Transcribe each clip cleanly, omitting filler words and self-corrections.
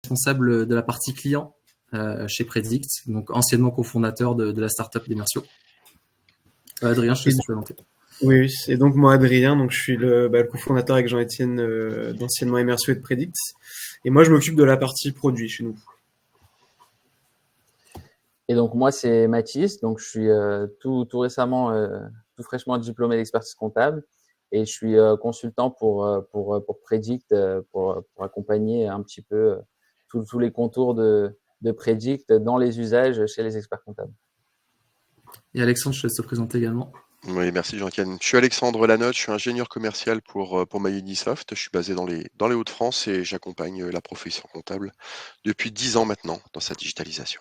responsable de la partie client chez Predict, donc anciennement cofondateur de la startup d'Emersio. Adrien, je te laisse te présenter. Oui, et donc moi Adrien, donc je suis le cofondateur avec Jean-Étienne d'anciennement Emersio et de Predict, et moi je m'occupe de la partie produit chez nous. Et donc moi c'est Mathis, donc je suis tout récemment, tout fraîchement diplômé d'expertise comptable, et je suis consultant pour Predict, pour accompagner un petit peu tous les contours de Predict dans les usages chez les experts comptables. Et Alexandre, je te laisse te présenter également. Oui, merci Jean-Étienne. Je suis Alexandre Lanotte, je suis ingénieur commercial pour MyUnisoft. Je suis basé dans les Hauts-de-France et j'accompagne la profession comptable depuis 10 ans maintenant dans sa digitalisation.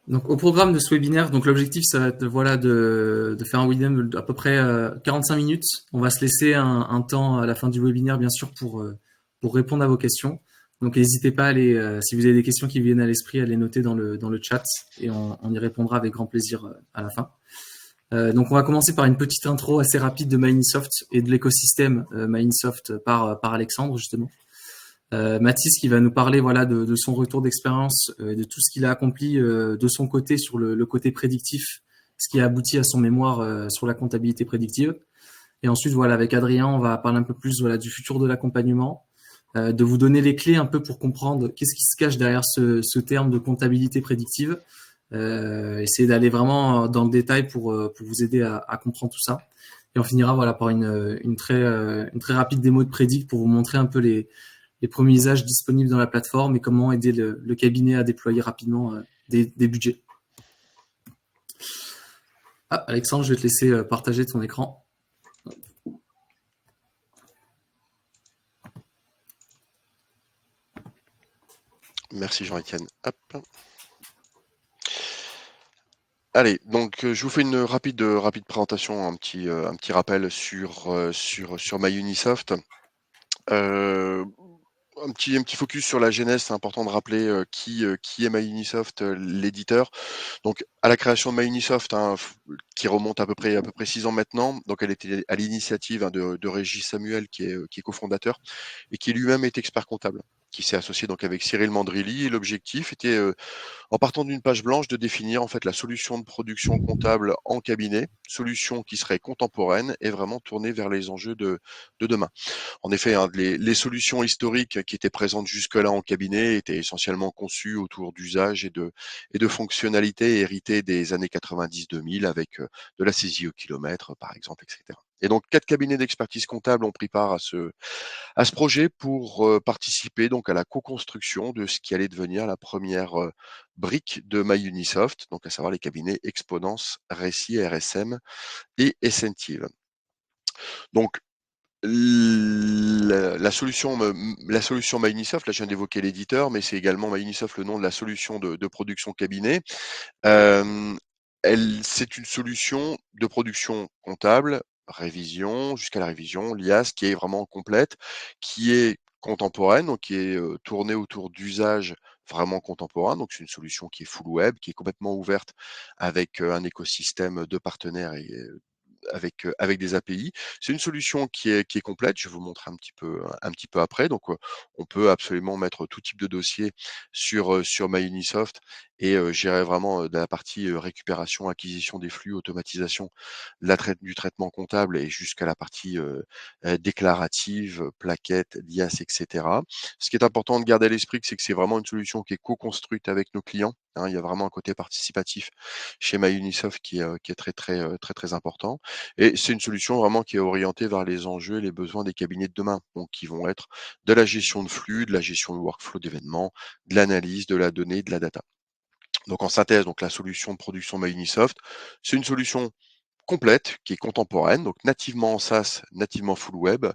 Donc, au programme de ce webinaire, donc l'objectif, ça va être de faire un webinaire d'à peu près 45 minutes. On va se laisser un temps à la fin du webinaire, bien sûr, pour répondre à vos questions. Donc, n'hésitez pas à si vous avez des questions qui viennent à l'esprit, à les noter dans le chat et on y répondra avec grand plaisir à la fin. Donc, on va commencer par une petite intro assez rapide de MyUnisoft et de l'écosystème MyUnisoft par Alexandre, justement. Mathis qui va nous parler de son retour d'expérience, de tout ce qu'il a accompli de son côté sur le côté prédictif, ce qui a abouti à son mémoire sur la comptabilité prédictive. Et ensuite, avec Adrien, on va parler un peu plus du futur de l'accompagnement, de vous donner les clés un peu pour comprendre qu'est-ce qui se cache derrière ce terme de comptabilité prédictive. Essayer d'aller vraiment dans le détail pour vous aider à comprendre tout ça. Et on finira par une très rapide démo de Predict pour vous montrer un peu les premiers usages disponibles dans la plateforme et comment aider le cabinet à déployer rapidement des budgets. Alexandre, je vais te laisser partager ton écran. Merci Jean-Étienne. Allez, donc je vous fais une rapide présentation, un petit rappel sur MyUnisoft. Un petit focus sur la genèse, c'est important de rappeler qui est MyUnisoft, l'éditeur. Donc à la création de MyUnisoft, qui remonte à peu près 6 ans maintenant, donc elle était à l'initiative de Régis Samuel qui est cofondateur et qui lui-même est expert comptable, qui s'est associé donc avec Cyril Mandrilli, et l'objectif était en partant d'une page blanche de définir en fait la solution de production comptable en cabinet, solution qui serait contemporaine et vraiment tournée vers les enjeux de demain. En effet, les solutions historiques qui étaient présentes jusque-là en cabinet étaient essentiellement conçues autour d'usages et de fonctionnalités héritées des années 90-2000 avec de la saisie au kilomètre, par exemple, etc. Et donc, 4 cabinets d'expertise comptable ont pris part à ce projet pour participer donc à la co-construction de ce qui allait devenir la première brique de MyUnisoft, donc à savoir les cabinets Exponence, Récit, RSM et Essentive. Donc, la solution MyUnisoft, là je viens d'évoquer l'éditeur, mais c'est également MyUnisoft le nom de la solution de production cabinet. C'est une solution de production comptable, révision, jusqu'à la révision, l'IAS, qui est vraiment complète, qui est contemporaine, donc qui est tournée autour d'usages vraiment contemporains. Donc c'est une solution qui est full web, qui est complètement ouverte avec un écosystème de partenaires et avec des API. C'est une solution qui est complète. Je vais vous montrer un petit peu après. Donc, on peut absolument mettre tout type de dossier sur MyUnisoft et gérer vraiment de la partie récupération, acquisition des flux, automatisation du traitement comptable et jusqu'à la partie déclarative, plaquettes, l'IAS, etc. Ce qui est important de garder à l'esprit, c'est que c'est vraiment une solution qui est co-construite avec nos clients. Il y a vraiment un côté participatif chez MyUnisoft qui est très important. Et c'est une solution vraiment qui est orientée vers les enjeux et les besoins des cabinets de demain, donc qui vont être de la gestion de flux, de la gestion de workflow d'événements, de l'analyse de la donnée, de la data. Donc en synthèse, donc la solution de production MyUnisoft, c'est une solution complète, qui est contemporaine, donc nativement en SaaS, nativement full web,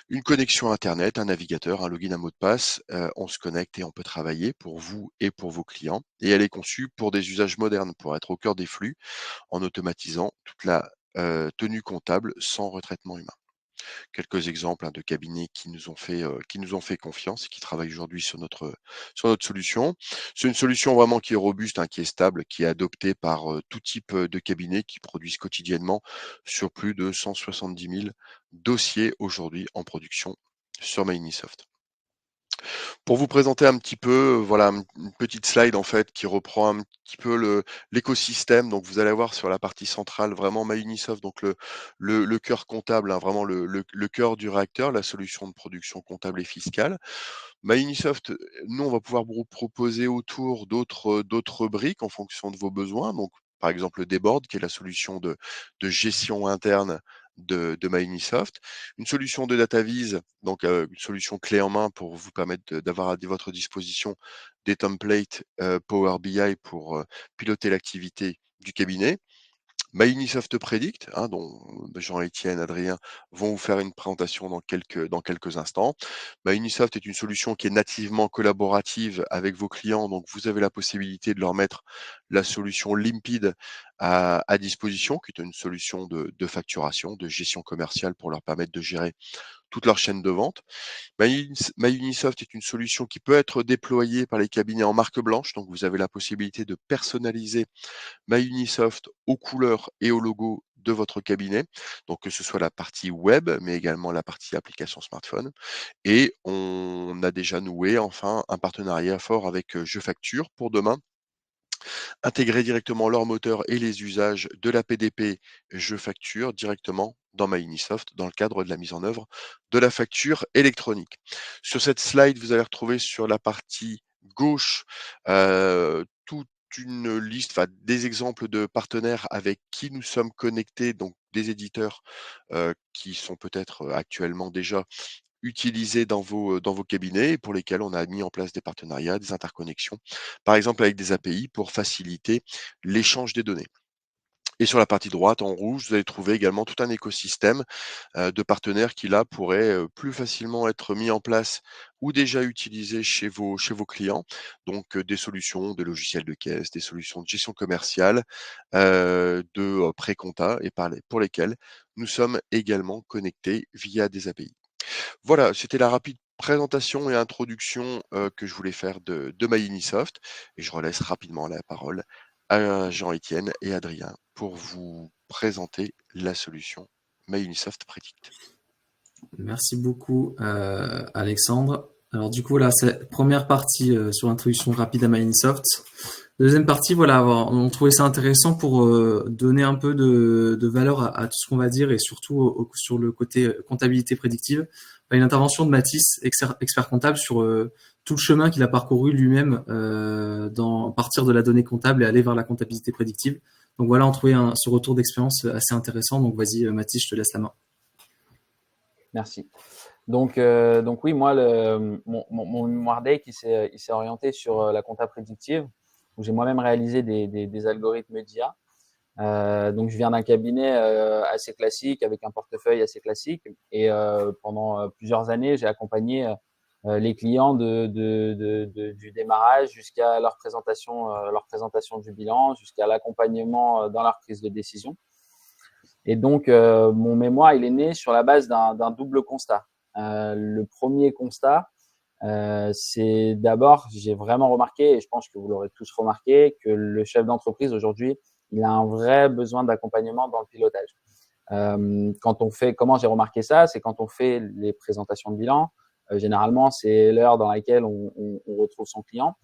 une connexion Internet, un navigateur, un login, un mot de passe, on se connecte et on peut travailler pour vous et pour vos clients. Et elle est conçue pour des usages modernes, pour être au cœur des flux, en automatisant toute la tenue comptable sans retraitement humain. Quelques exemples de cabinets qui nous ont fait confiance et qui travaillent aujourd'hui sur notre solution. C'est une solution vraiment qui est robuste, qui est stable, qui est adoptée par tout type de cabinets qui produisent quotidiennement sur plus de 170 000 dossiers aujourd'hui en production sur MyUnisoft. Pour vous présenter un petit peu, voilà, une petite slide en fait qui reprend un petit peu l'écosystème. Donc vous allez voir sur la partie centrale vraiment MyUnisoft, donc le cœur comptable, hein, vraiment le cœur du réacteur, la solution de production comptable et fiscale. MyUnisoft, nous, on va pouvoir vous proposer autour d'autres briques en fonction de vos besoins. Donc, par exemple, le Deboard, qui est la solution de gestion interne de MyUnisoft. Une solution de DataVis, donc une solution clé en main pour vous permettre d'avoir à votre disposition des templates Power BI pour piloter l'activité du cabinet. MyUnisoft Predict, hein, dont Jean-Étienne, Adrien vont vous faire une présentation dans quelques instants. MyUnisoft est une solution qui est nativement collaborative avec vos clients, donc vous avez la possibilité de leur mettre la solution Limpid à disposition, qui est une solution de facturation, de gestion commerciale pour leur permettre de gérer toute leur chaîne de vente. MyUnisoft est une solution qui peut être déployée par les cabinets en marque blanche, donc vous avez la possibilité de personnaliser MyUnisoft aux couleurs et au logo de votre cabinet, donc que ce soit la partie web, mais également la partie application smartphone. Et on a déjà noué enfin un partenariat fort avec JeFacture pour demain intégrer directement leur moteur et les usages de la PDP JeFacture directement dans MyUnisoft dans le cadre de la mise en œuvre de la facture électronique. Sur cette slide, vous allez retrouver sur la partie gauche toute une liste, des exemples de partenaires avec qui nous sommes connectés, donc des éditeurs qui sont peut-être actuellement déjà utilisés dans vos cabinets et pour lesquels on a mis en place des partenariats, des interconnexions, par exemple avec des API pour faciliter l'échange des données. Et sur la partie droite, en rouge, vous allez trouver également tout un écosystème de partenaires qui là pourraient plus facilement être mis en place ou déjà utilisés chez vos clients. Donc des solutions, des logiciels de caisse, des solutions de gestion commerciale, de pré-compta et pour lesquels nous sommes également connectés via des API. Voilà, c'était la rapide présentation et introduction que je voulais faire de MyUnisoft et je relaisse rapidement la parole à Jean-Étienne et Adrien pour vous présenter la solution MyUnisoft Predict. Merci beaucoup, Alexandre. Alors du coup, là, c'est première partie sur l'introduction rapide à MyUnisoft. Deuxième partie, voilà, on trouvait ça intéressant pour donner un peu de valeur à tout ce qu'on va dire et surtout sur le côté comptabilité prédictive. Une intervention de Mathis, expert comptable, sur tout le chemin qu'il a parcouru lui-même à partir de la donnée comptable et aller vers la comptabilité prédictive. Donc voilà, on trouvait ce retour d'expérience assez intéressant. Donc vas-y, Mathis, je te laisse la main. Merci. Donc oui, moi, mon mémoire deck, il s'est orienté sur la compta prédictive, où j'ai moi-même réalisé des algorithmes d'IA. Donc, je viens d'un cabinet assez classique, avec un portefeuille assez classique. Et pendant plusieurs années, j'ai accompagné les clients du démarrage jusqu'à leur présentation du bilan, jusqu'à l'accompagnement dans leur prise de décision. Et donc, mon mémoire, il est né sur la base d'un double constat. Le premier constat, c'est d'abord, j'ai vraiment remarqué, et je pense que vous l'aurez tous remarqué, que le chef d'entreprise aujourd'hui, il a un vrai besoin d'accompagnement dans le pilotage. Comment j'ai remarqué ça, c'est quand on fait les présentations de bilan, généralement, c'est l'heure dans laquelle on retrouve son client.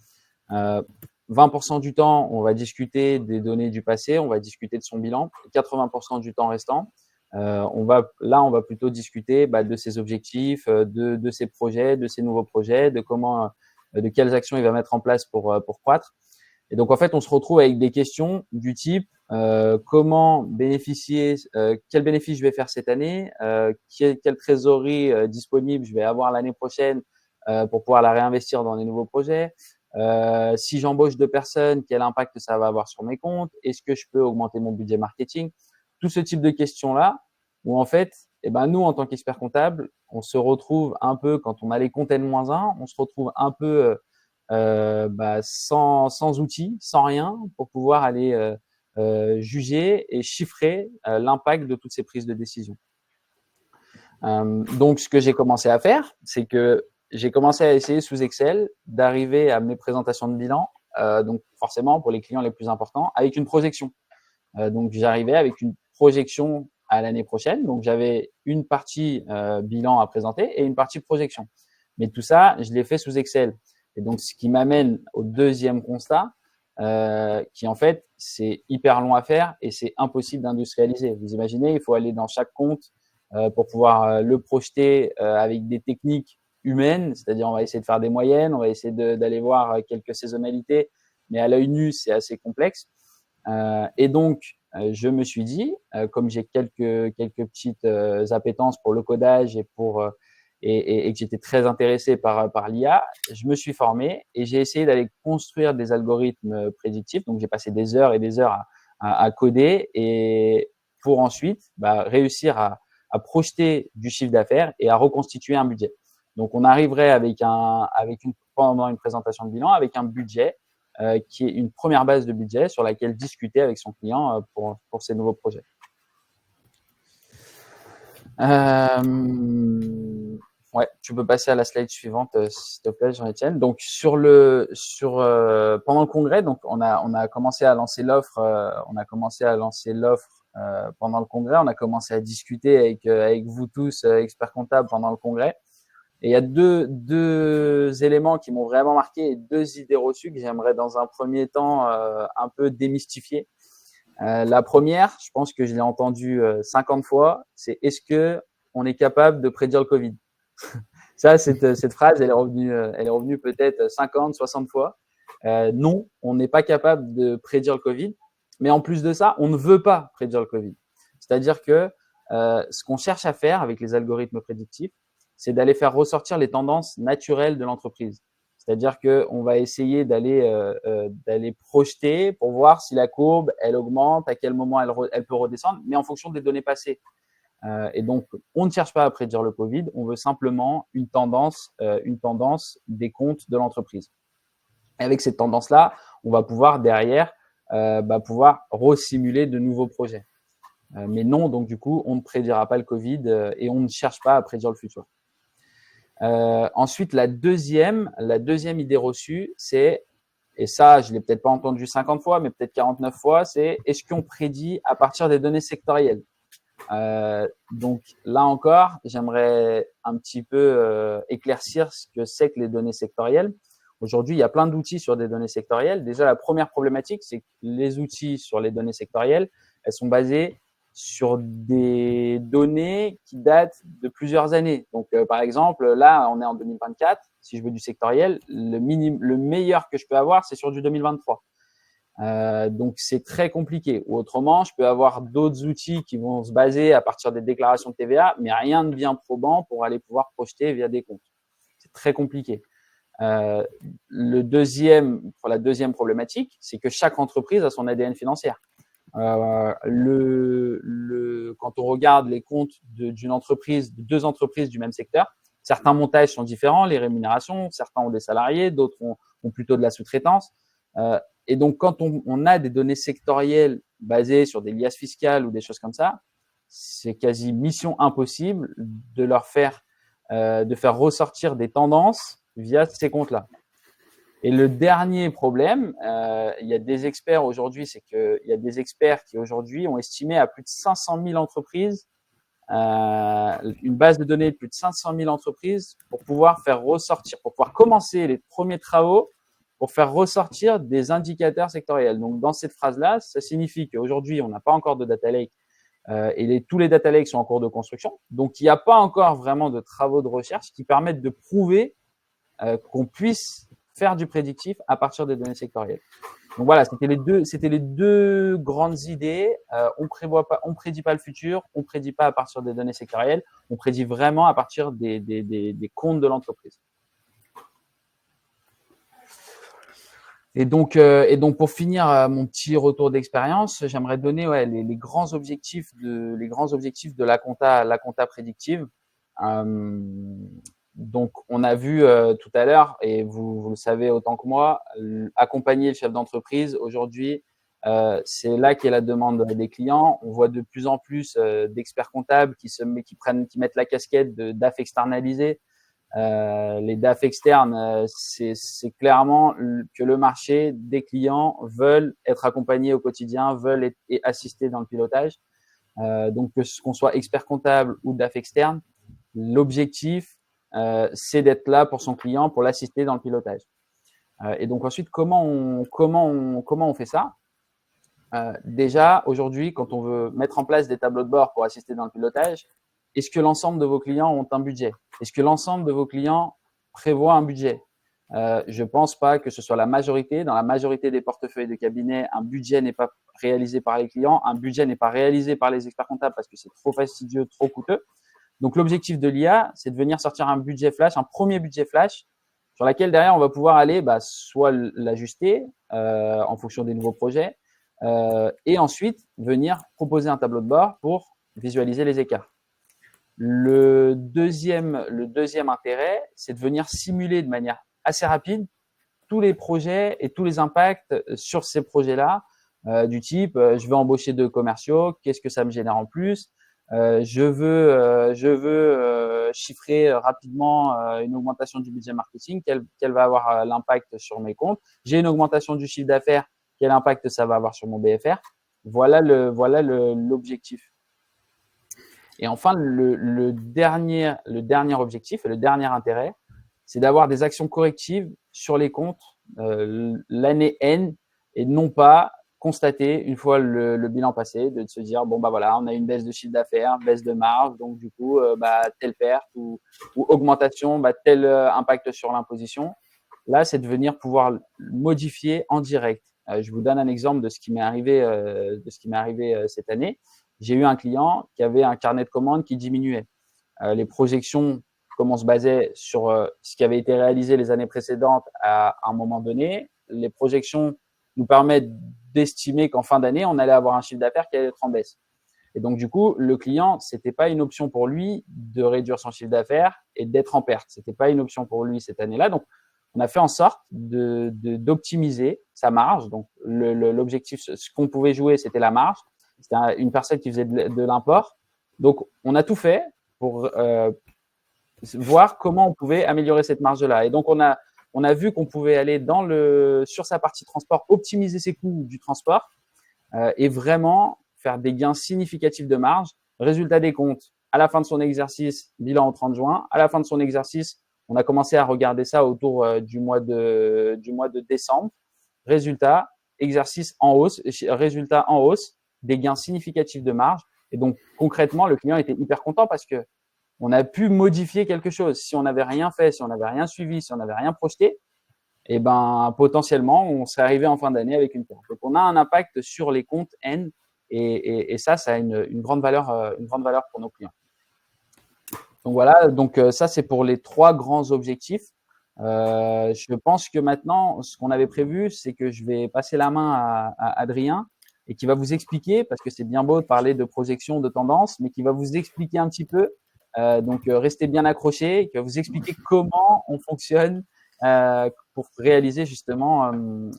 20% du temps, on va discuter des données du passé, on va discuter de son bilan. 80% du temps restant, on va plutôt discuter de ses objectifs, de ses projets, de ses nouveaux projets, de quelles actions il va mettre en place pour croître. Et donc en fait, on se retrouve avec des questions du type comment bénéficier, quel bénéfice je vais faire cette année, quelle trésorerie disponible je vais avoir l'année prochaine pour pouvoir la réinvestir dans les nouveaux projets. Si j'embauche 2 personnes, quel impact ça va avoir sur mes comptes? Est-ce que je peux augmenter mon budget marketing? Tout ce type de questions-là, où en fait, nous, en tant qu'expert comptable, on se retrouve un peu, quand on a les comptes N-1, on se retrouve un peu sans outils, sans rien, pour pouvoir aller juger et chiffrer l'impact de toutes ces prises de décision. Donc, ce que j'ai commencé à faire, c'est que j'ai commencé à essayer sous Excel d'arriver à mes présentations de bilan, donc forcément pour les clients les plus importants, avec une projection. Donc, j'arrivais avec une projection à l'année prochaine. Donc, j'avais une partie bilan à présenter et une partie projection. Mais tout ça, je l'ai fait sous Excel. Et donc, ce qui m'amène au deuxième constat, qui en fait, c'est hyper long à faire et c'est impossible d'industrialiser. Vous imaginez, il faut aller dans chaque compte pour pouvoir le projeter avec des techniques humaines, c'est-à-dire on va essayer de faire des moyennes, on va essayer d'aller voir quelques saisonnalités, mais à l'œil nu, c'est assez complexe. Et donc, je me suis dit, comme j'ai quelques petites appétences pour le codage et que j'étais très intéressé par l'IA, je me suis formé et j'ai essayé d'aller construire des algorithmes prédictifs. Donc, j'ai passé des heures et des heures à coder et pour ensuite réussir à projeter du chiffre d'affaires et à reconstituer un budget. Donc, on arriverait pendant une présentation de bilan avec un budget qui est une première base de budget sur laquelle discuter avec son client pour ses nouveaux projets. Ouais, tu peux passer à la slide suivante, s'il te plaît, Jean-Étienne. Donc pendant le congrès, donc on a commencé à lancer l'offre. Pendant le congrès. On a commencé à discuter avec vous tous, experts comptables, pendant le congrès. Et il y a deux éléments qui m'ont vraiment marqué et deux idées reçues que j'aimerais dans un premier temps un peu démystifier. La première, je pense que je l'ai entendue 50 fois, c'est est-ce que on est capable de prédire le Covid? Ça, cette phrase, elle est revenue peut-être 50, 60 fois. Non, on n'est pas capable de prédire le Covid. Mais en plus de ça, on ne veut pas prédire le Covid. C'est-à-dire que ce qu'on cherche à faire avec les algorithmes prédictifs, c'est d'aller faire ressortir les tendances naturelles de l'entreprise. C'est-à-dire qu'on va essayer d'aller projeter pour voir si la courbe, elle augmente, à quel moment elle peut redescendre, mais en fonction des données passées. Et donc, on ne cherche pas à prédire le Covid, on veut simplement une tendance des comptes de l'entreprise. Et avec cette tendance-là, on va pouvoir derrière pouvoir resimuler de nouveaux projets. Mais non, donc du coup, on ne prédira pas le Covid et on ne cherche pas à prédire le futur. Ensuite, la deuxième idée reçue, c'est, et ça, je l'ai peut-être pas entendu 50 fois, mais peut-être 49 fois, c'est est-ce qu'on prédit à partir des données sectorielles? Donc là encore, j'aimerais un petit peu éclaircir ce que c'est que les données sectorielles. Aujourd'hui, il y a plein d'outils sur des données sectorielles. Déjà, la première problématique, c'est que les outils sur les données sectorielles, elles sont basées sur des données qui datent de plusieurs années. Donc, par exemple, là, on est en 2024. Si je veux du sectoriel, le meilleur que je peux avoir, c'est sur du 2023. Donc, c'est très compliqué. Ou autrement, je peux avoir d'autres outils qui vont se baser à partir des déclarations de TVA, mais rien de bien probant pour aller pouvoir projeter via des comptes. C'est très compliqué. La deuxième problématique, c'est que chaque entreprise a son ADN financière. Quand on regarde les comptes de deux entreprises du même secteur, certains montages sont différents, les rémunérations, certains ont des salariés, d'autres ont plutôt de la sous-traitance. Et donc, quand on a des données sectorielles basées sur des liasses fiscales ou des choses comme ça, c'est quasi mission impossible de faire ressortir des tendances via ces comptes-là. Et le dernier problème, il y a des experts aujourd'hui, c'est qu'il y a des experts qui aujourd'hui ont estimé à plus de 500 000 entreprises, une base de données de plus de 500 000 entreprises pour pouvoir faire ressortir, pour pouvoir commencer les premiers travaux pour faire ressortir des indicateurs sectoriels. Donc, dans cette phrase-là, ça signifie qu'aujourd'hui, on n'a pas encore de data lake et tous les data lakes sont en cours de construction. Donc, il n'y a pas encore vraiment de travaux de recherche qui permettent de prouver qu'on puisse faire du prédictif à partir des données sectorielles. Donc voilà, c'était les deux grandes idées. On prédit pas le futur, on prédit pas à partir des données sectorielles, on prédit vraiment à partir des comptes de l'entreprise. Et donc pour finir mon petit retour d'expérience, j'aimerais donner les grands objectifs de la compta prédictive. Donc on a vu tout à l'heure, et vous le savez autant que moi, accompagner le chef d'entreprise aujourd'hui, c'est là qu'est la demande des clients. On voit de plus en plus d'experts comptables qui mettent la casquette de DAF externalisé. Les DAF externes, c'est clairement que le marché des clients veulent être accompagnés au quotidien, veulent être assistés dans le pilotage. Donc qu'on soit expert comptable ou DAF externe, l'objectif, c'est d'être là pour son client, pour l'assister dans le pilotage. Et donc ensuite, comment on fait ça? Déjà, aujourd'hui, quand on veut mettre en place des tableaux de bord pour assister dans le pilotage, est-ce que l'ensemble de vos clients ont un budget? Est-ce que l'ensemble de vos clients prévoit un budget? Je pense pas que ce soit la majorité. Dans la majorité des portefeuilles de cabinet, un budget n'est pas réalisé par les clients, un budget n'est pas réalisé par les experts comptables parce que c'est trop fastidieux, trop coûteux. Donc, l'objectif de l'IA, c'est de venir sortir un budget flash, un premier budget flash, sur laquelle derrière, on va pouvoir aller soit l'ajuster en fonction des nouveaux projets, et ensuite venir proposer un tableau de bord pour visualiser les écarts. Le deuxième intérêt, c'est de venir simuler de manière assez rapide tous les projets et tous les impacts sur ces projets-là, du type je veux embaucher 2 commerciaux, qu'est-ce que ça me génère en plus, je veux chiffrer rapidement une augmentation du budget marketing, quel va avoir l'impact sur mes comptes. J'ai une augmentation du chiffre d'affaires, quel impact ça va avoir sur mon BFR. Voilà l'objectif. Et enfin, le dernier objectif et le dernier intérêt, c'est d'avoir des actions correctives sur les comptes l'année N et non pas constater une fois le bilan passé, de se dire bon bah voilà, on a une baisse de chiffre d'affaires, baisse de marge, donc du coup telle perte ou augmentation, tel impact sur l'imposition. Là, c'est de venir pouvoir modifier en direct. Je vous donne un exemple de ce qui m'est arrivé cette année. J'ai eu un client qui avait un carnet de commandes qui diminuait. Les projections, comme on se basait sur ce qui avait été réalisé les années précédentes à un moment donné, les projections nous permettent d'estimer qu'en fin d'année, on allait avoir un chiffre d'affaires qui allait être en baisse. Et donc, du coup, le client, c'était pas une option pour lui de réduire son chiffre d'affaires et d'être en perte. C'était pas une option pour lui cette année-là. Donc, on a fait en sorte d'optimiser sa marge. Donc, l'objectif, ce qu'on pouvait jouer, c'était la marge. C'était une personne qui faisait de l'import. Donc, on a tout fait pour voir comment on pouvait améliorer cette marge-là. Et donc, on a vu qu'on pouvait aller sur sa partie transport, optimiser ses coûts du transport et vraiment faire des gains significatifs de marge. Résultat des comptes, à la fin de son exercice, bilan au 30 juin. À la fin de son exercice, on a commencé à regarder ça autour du mois de décembre. Résultat, exercice en hausse, résultat en hausse, des gains significatifs de marge. Et donc, concrètement, le client était hyper content parce que on a pu modifier quelque chose. Si on n'avait rien fait, si on n'avait rien suivi, si on n'avait rien projeté, eh ben, potentiellement, on serait arrivé en fin d'année avec une perte. Donc, on a un impact sur les comptes N et ça a une grande valeur pour nos clients. Donc voilà, ça c'est pour les 3 grands objectifs. Je pense que maintenant, ce qu'on avait prévu, c'est que je vais passer la main à Adrien et qui va vous expliquer, parce que c'est bien beau de parler de projection, de tendance, mais qui va vous expliquer un petit peu. Donc restez bien accrochés, qui va vous expliquer comment on fonctionne pour réaliser justement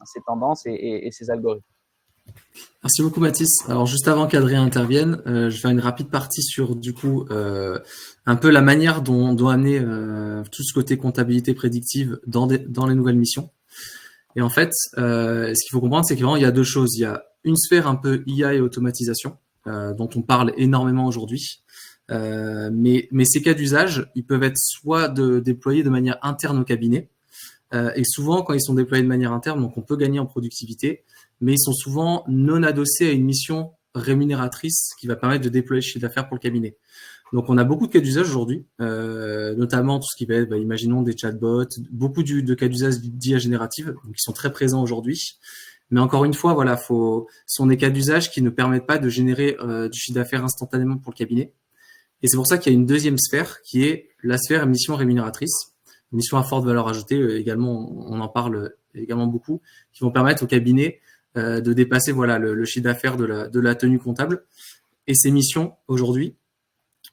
ces tendances et ces algorithmes. Merci beaucoup Mathis. Alors juste avant qu'Adrien intervienne, je vais faire une rapide partie sur du coup un peu la manière dont on doit amener tout ce côté comptabilité prédictive dans les nouvelles missions. Et en fait, ce qu'il faut comprendre, c'est qu'il y a 2 choses. Il y a une sphère un peu IA et automatisation dont on parle énormément aujourd'hui. Mais ces cas d'usage, ils peuvent être soit déployés de manière interne au cabinet, et souvent quand ils sont déployés de manière interne, donc on peut gagner en productivité, mais ils sont souvent non adossés à une mission rémunératrice qui va permettre de déployer le chiffre d'affaires pour le cabinet. Donc on a beaucoup de cas d'usage aujourd'hui, notamment tout ce qui va être, imaginons des chatbots, beaucoup de cas d'usage d'IA générative, donc qui sont très présents aujourd'hui. Mais encore une fois, voilà, ce sont des cas d'usage qui ne permettent pas de générer du chiffre d'affaires instantanément pour le cabinet. Et c'est pour ça qu'il y a une deuxième sphère qui est la sphère mission rémunératrice, mission à forte valeur ajoutée également, on en parle également beaucoup, qui vont permettre au cabinet de dépasser le chiffre d'affaires de la tenue comptable. Et ces missions aujourd'hui,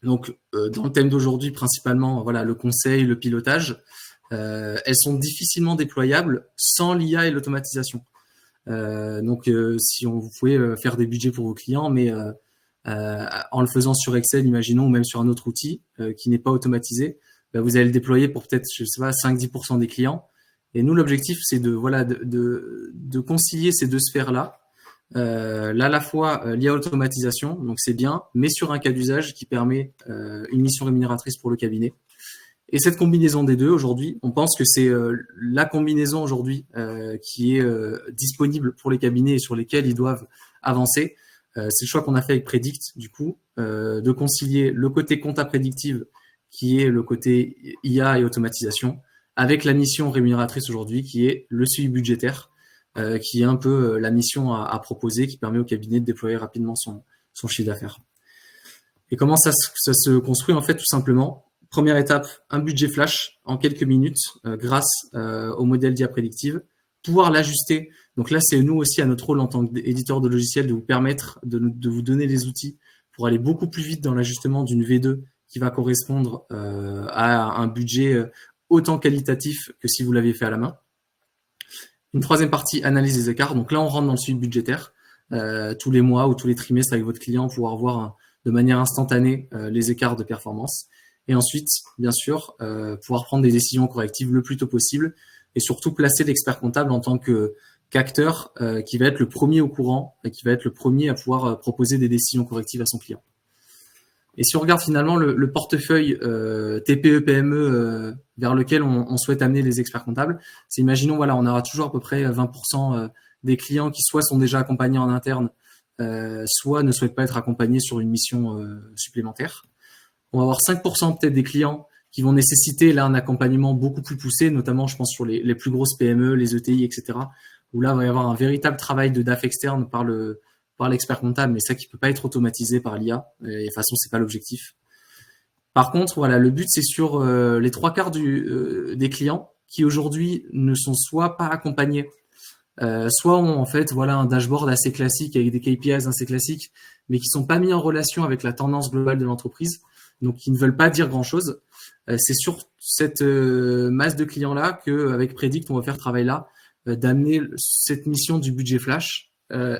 donc dans le thème d'aujourd'hui principalement, le conseil, le pilotage, elles sont difficilement déployables sans l'IA et l'automatisation. Si vous pouvez faire des budgets pour vos clients, mais en le faisant sur Excel, imaginons, ou même sur un autre outil qui n'est pas automatisé, vous allez le déployer pour peut-être, 5-10% des clients. Et nous, l'objectif, c'est de concilier ces 2 sphères-là. Là, à la fois l'IA automatisation, donc c'est bien, mais sur un cas d'usage qui permet une mission rémunératrice pour le cabinet. Et cette combinaison des deux, aujourd'hui, on pense que c'est la combinaison aujourd'hui qui est disponible pour les cabinets et sur lesquels ils doivent avancer. C'est le choix qu'on a fait avec Predict, du coup, de concilier le côté compta prédictive, qui est le côté IA et automatisation, avec la mission rémunératrice aujourd'hui, qui est le suivi budgétaire, qui est un peu la mission à proposer, qui permet au cabinet de déployer rapidement son chiffre d'affaires. Et comment ça se construit? En fait, tout simplement, première étape, un budget flash en quelques minutes grâce au modèle d'IA prédictive, pouvoir l'ajuster. Donc là, c'est nous aussi à notre rôle en tant qu'éditeur de logiciels de vous permettre de vous donner les outils pour aller beaucoup plus vite dans l'ajustement d'une V2 qui va correspondre à un budget autant qualitatif que si vous l'aviez fait à la main. Une troisième partie, analyse des écarts. Donc là, on rentre dans le suivi budgétaire tous les mois ou tous les trimestres avec votre client, pouvoir voir de manière instantanée les écarts de performance. Et ensuite, bien sûr, pouvoir prendre des décisions correctives le plus tôt possible et surtout placer l'expert comptable en tant qu'acteur qui va être le premier au courant et qui va être le premier à pouvoir proposer des décisions correctives à son client. Et si on regarde finalement le portefeuille TPE-PME vers lequel on souhaite amener les experts comptables, c'est imaginons, voilà, on aura toujours à peu près 20% des clients qui soit sont déjà accompagnés en interne, soit ne souhaitent pas être accompagnés sur une mission supplémentaire. On va avoir 5% peut-être des clients qui vont nécessiter là un accompagnement beaucoup plus poussé, notamment je pense sur les plus grosses PME, les ETI, etc. Où là, il va y avoir un véritable travail de DAF externe par l'expert comptable, mais ça qui peut pas être automatisé par l'IA. Et de toute façon, c'est pas l'objectif. Par contre, voilà, le but c'est sur les 3/4 des clients qui aujourd'hui ne sont soit pas accompagnés, soit ont en fait voilà un dashboard assez classique avec des KPIs assez classiques, mais qui sont pas mis en relation avec la tendance globale de l'entreprise, donc qui ne veulent pas dire grand chose. C'est sur cette masse de clients là que avec Predict on va faire travail là d'amener cette mission du budget flash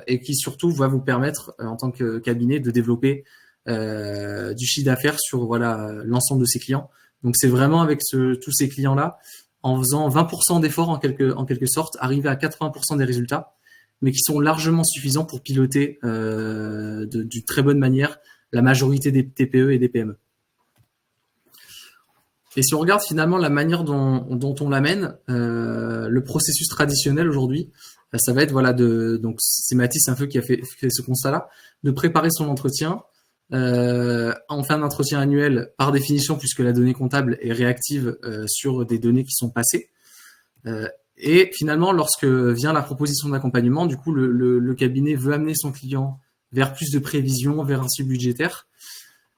et qui surtout va vous permettre en tant que cabinet de développer du chiffre d'affaires sur voilà l'ensemble de ses clients. Donc c'est vraiment avec tous ces clients là, en faisant 20% d'efforts en quelque sorte, arriver à 80% des résultats, mais qui sont largement suffisants pour piloter d'une très bonne manière la majorité des TPE et des PME. Et si on regarde finalement la manière dont on l'amène, le processus traditionnel aujourd'hui, ça va être voilà donc c'est Mathis un peu qui a fait ce constat-là, de préparer son entretien. On fait un entretien annuel par définition puisque la donnée comptable est réactive sur des données qui sont passées. Et finalement, lorsque vient la proposition d'accompagnement, du coup le cabinet veut amener son client vers plus de prévision, vers un suivi budgétaire.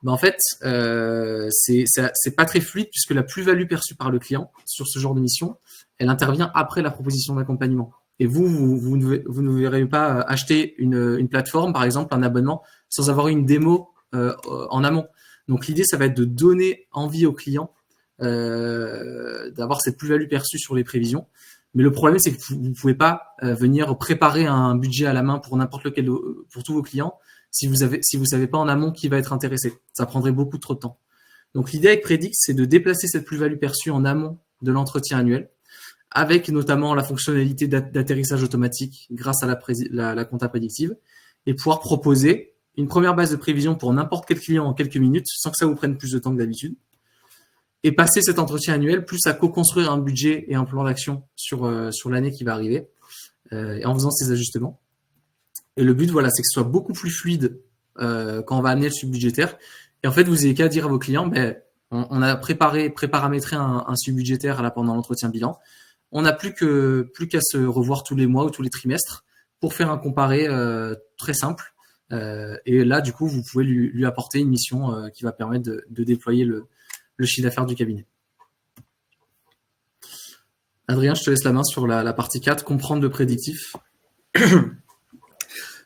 Ben en fait, c'est pas très fluide puisque la plus-value perçue par le client sur ce genre de mission, elle intervient après la proposition d'accompagnement. Et vous ne verrez pas acheter une plateforme, par exemple, un abonnement, sans avoir une démo en amont. Donc l'idée, ça va être de donner envie au client d'avoir cette plus-value perçue sur les prévisions. Mais le problème, c'est que vous pouvez pas venir préparer un budget à la main pour n'importe lequel, pour tous vos clients, si vous savez pas en amont qui va être intéressé. Ça prendrait beaucoup trop de temps. Donc l'idée avec Predict, c'est de déplacer cette plus-value perçue en amont de l'entretien annuel, avec notamment la fonctionnalité d'atterrissage automatique grâce à la compta prédictive, et pouvoir proposer une première base de prévision pour n'importe quel client en quelques minutes, sans que ça vous prenne plus de temps que d'habitude, et passer cet entretien annuel plus à co-construire un budget et un plan d'action sur l'année qui va arriver, et en faisant ces ajustements. Et le but, voilà, c'est que ce soit beaucoup plus fluide quand on va amener le suivi budgétaire. Et en fait, vous n'avez qu'à dire à vos clients, on a préparamétré un suivi budgétaire là pendant l'entretien bilan. On n'a plus qu'à se revoir tous les mois ou tous les trimestres pour faire un comparé très simple. Et là, du coup, vous pouvez lui apporter une mission qui va permettre de déployer le chiffre d'affaires du cabinet. Adrien, je te laisse la main sur la partie 4, comprendre le prédictif.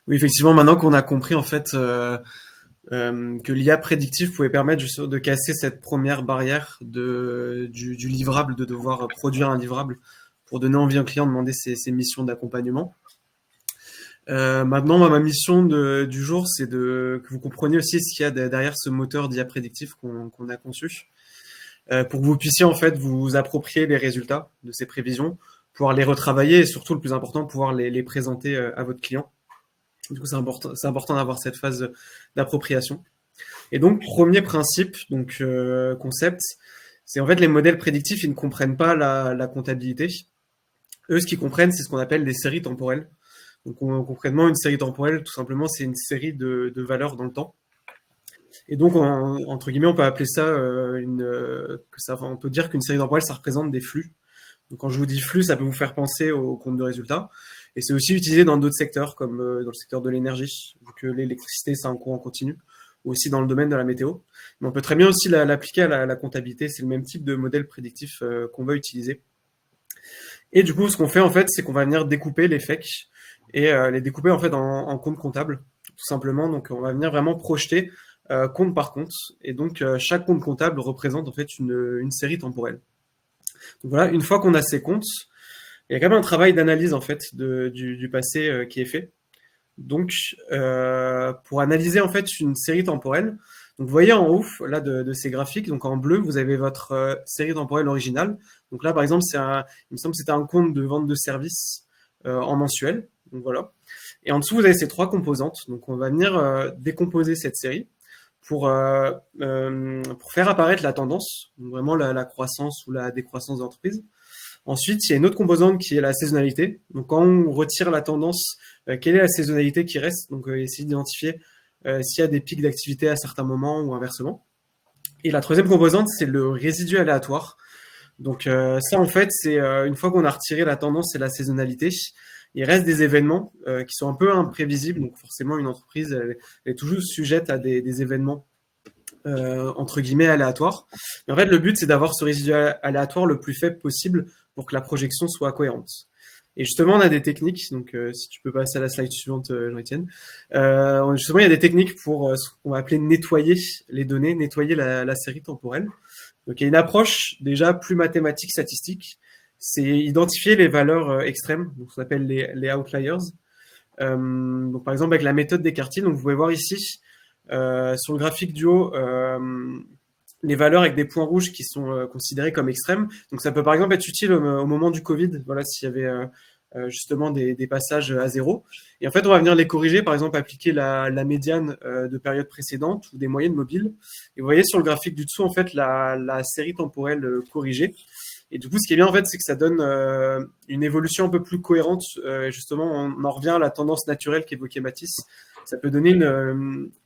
Oui, effectivement, maintenant qu'on a compris en fait que l'IA prédictive pouvait permettre justement de casser cette première barrière du livrable, de devoir produire un livrable pour donner envie à un client de demander ses missions d'accompagnement. Maintenant, ma mission du jour, c'est que vous compreniez aussi ce qu'il y a derrière ce moteur d'IA prédictif qu'on a conçu, pour que vous puissiez en fait vous approprier les résultats de ces prévisions, pouvoir les retravailler et surtout le plus important, pouvoir les présenter à votre client. Du coup, c'est important d'avoir cette phase d'appropriation. Et donc, premier principe, donc concept, C'est en fait les modèles prédictifs, ils ne comprennent pas la comptabilité. Eux, ce qu'ils comprennent, c'est ce qu'on appelle des séries temporelles. Donc concrètement, une série temporelle, tout simplement, c'est une série de valeurs dans le temps. Et donc, entre guillemets, on peut appeler ça, on peut dire qu'une série temporelle, ça représente des flux. Donc quand je vous dis flux, ça peut vous faire penser au compte de résultat. Et c'est aussi utilisé dans d'autres secteurs, comme dans le secteur de l'énergie, vu que l'électricité, c'est un courant continu, ou aussi dans le domaine de la météo. Mais on peut très bien aussi l'appliquer à la comptabilité. C'est le même type de modèle prédictif qu'on va utiliser. Et du coup, ce qu'on fait, en fait, c'est qu'on va venir découper les FEC et les découper, en fait, en comptes comptables, tout simplement. Donc, on va venir vraiment projeter compte par compte. Et donc, chaque compte comptable représente, en fait, une série temporelle. Donc voilà, une fois qu'on a ces comptes, il y a quand même un travail d'analyse, en fait, du passé qui est fait. Donc, pour analyser, en fait, une série temporelle, donc vous voyez en haut, là, de ces graphiques, donc en bleu, vous avez votre série temporelle originale. Donc là, par exemple, il me semble que c'était un compte de vente de services en mensuel. Donc voilà. Et en dessous, vous avez ces trois composantes. Donc on va venir décomposer cette série pour faire apparaître la tendance, donc vraiment la croissance ou la décroissance de l'entreprise. Ensuite, il y a une autre composante qui est la saisonnalité. Donc quand on retire la tendance, quelle est la saisonnalité qui reste? Donc essayer d'identifier s'il y a des pics d'activité à certains moments ou inversement. Et la troisième composante, c'est le résidu aléatoire. Donc ça, en fait, c'est une fois qu'on a retiré la tendance et la saisonnalité, il reste des événements qui sont un peu imprévisibles. Donc forcément, une entreprise, elle est toujours sujette à des événements entre guillemets aléatoires. Mais en fait, le but, c'est d'avoir ce résidu aléatoire le plus faible possible pour que la projection soit cohérente. Et justement, on a des techniques. Donc, si tu peux passer à la slide suivante, Jean-Étienne. Justement, il y a des techniques pour ce qu'on va appeler nettoyer les données, nettoyer la série temporelle. Donc, il y a une approche déjà plus mathématique, statistique. C'est identifier les valeurs extrêmes, donc ce qu'on appelle les outliers. Donc, par exemple, avec la méthode Descartes, donc vous pouvez voir ici sur le graphique du haut les valeurs avec des points rouges qui sont considérées comme extrêmes. Donc, ça peut par exemple être utile au moment du Covid. Voilà, s'il y avait justement des passages à zéro. Et en fait, on va venir les corriger, par exemple, appliquer la médiane de période précédente ou des moyennes mobiles. Et vous voyez sur le graphique du dessous, en fait, la série temporelle corrigée. Et du coup, ce qui est bien, en fait, c'est que ça donne une évolution un peu plus cohérente. Justement, on en revient à la tendance naturelle qu'évoquait Mathis. Ça peut donner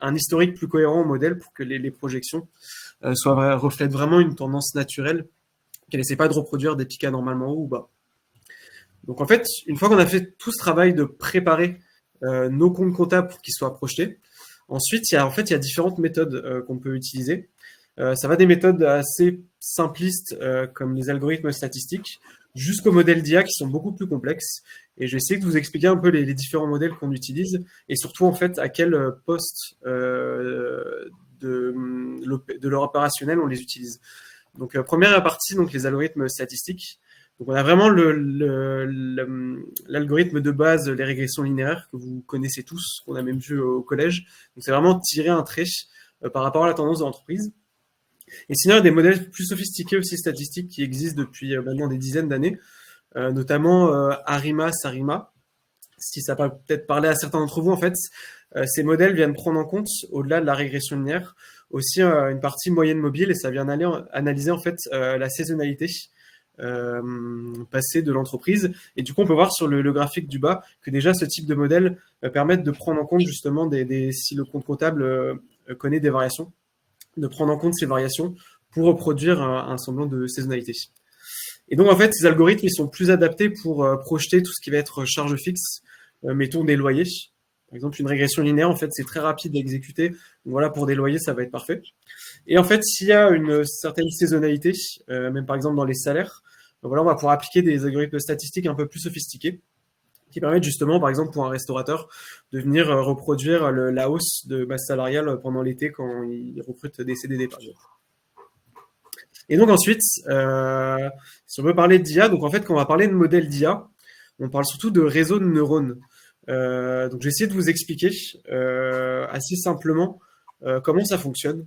un historique plus cohérent au modèle pour que les projections reflètent vraiment une tendance naturelle, qu'elle n'essaie pas de reproduire des pics anormalement hauts ou bas. Donc en fait, une fois qu'on a fait tout ce travail de préparer nos comptes comptables pour qu'ils soient projetés, ensuite, il y a différentes méthodes qu'on peut utiliser. Ça va des méthodes assez simplistes comme les algorithmes statistiques jusqu'aux modèles d'IA qui sont beaucoup plus complexes. Et je vais essayer de vous expliquer un peu les différents modèles qu'on utilise et surtout en fait à quel poste de leur opérationnel on les utilise. Donc première partie, donc les algorithmes statistiques. Donc on a vraiment l'algorithme de base, les régressions linéaires que vous connaissez tous, qu'on a même vu au collège. Donc c'est vraiment tirer un trait par rapport à la tendance de l'entreprise. Et sinon, il y a des modèles plus sophistiqués aussi statistiques qui existent depuis maintenant des dizaines d'années, notamment Arima, Sarima. Si ça peut peut-être parler à certains d'entre vous, en fait, ces modèles viennent prendre en compte, au-delà de la régression linéaire, aussi une partie moyenne mobile et ça vient analyser en fait la saisonnalité passée de l'entreprise. Et du coup, on peut voir sur le graphique du bas que déjà ce type de modèle permettent de prendre en compte justement si le compte comptable connaît des variations, de prendre en compte ces variations pour reproduire un semblant de saisonnalité. Et donc, en fait, ces algorithmes, ils sont plus adaptés pour projeter tout ce qui va être charge fixe, mettons des loyers. Par exemple, une régression linéaire, en fait, c'est très rapide à exécuter. Donc voilà, pour des loyers, ça va être parfait. Et en fait, s'il y a une certaine saisonnalité, même par exemple dans les salaires, voilà, on va pouvoir appliquer des algorithmes statistiques un peu plus sophistiqués qui permettent justement, par exemple, pour un restaurateur, de venir reproduire la hausse de masse salariale pendant l'été quand il recrute des CDD, par exemple. Et donc ensuite, si on veut parler d'IA, donc en fait, quand on va parler de modèle d'IA, on parle surtout de réseau de neurones. Donc j'ai essayé de vous expliquer assez simplement comment ça fonctionne.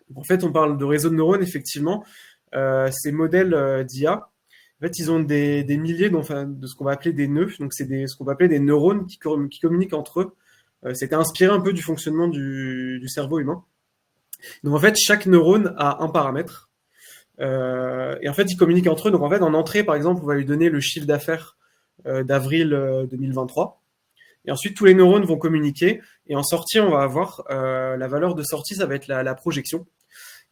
Donc, en fait, on parle de réseau de neurones, effectivement. Ces modèles d'IA, en fait, ils ont des milliers de ce qu'on va appeler des nœuds. Donc, c'est ce qu'on va appeler des neurones qui communiquent entre eux. C'était inspiré un peu du fonctionnement du cerveau humain. Donc, en fait, chaque neurone a un paramètre. Et en fait, ils communiquent entre eux. Donc en fait, en entrée, par exemple, on va lui donner le chiffre d'affaires d'avril 2023. Et ensuite, tous les neurones vont communiquer. Et en sortie, on va avoir la valeur de sortie, ça va être la projection.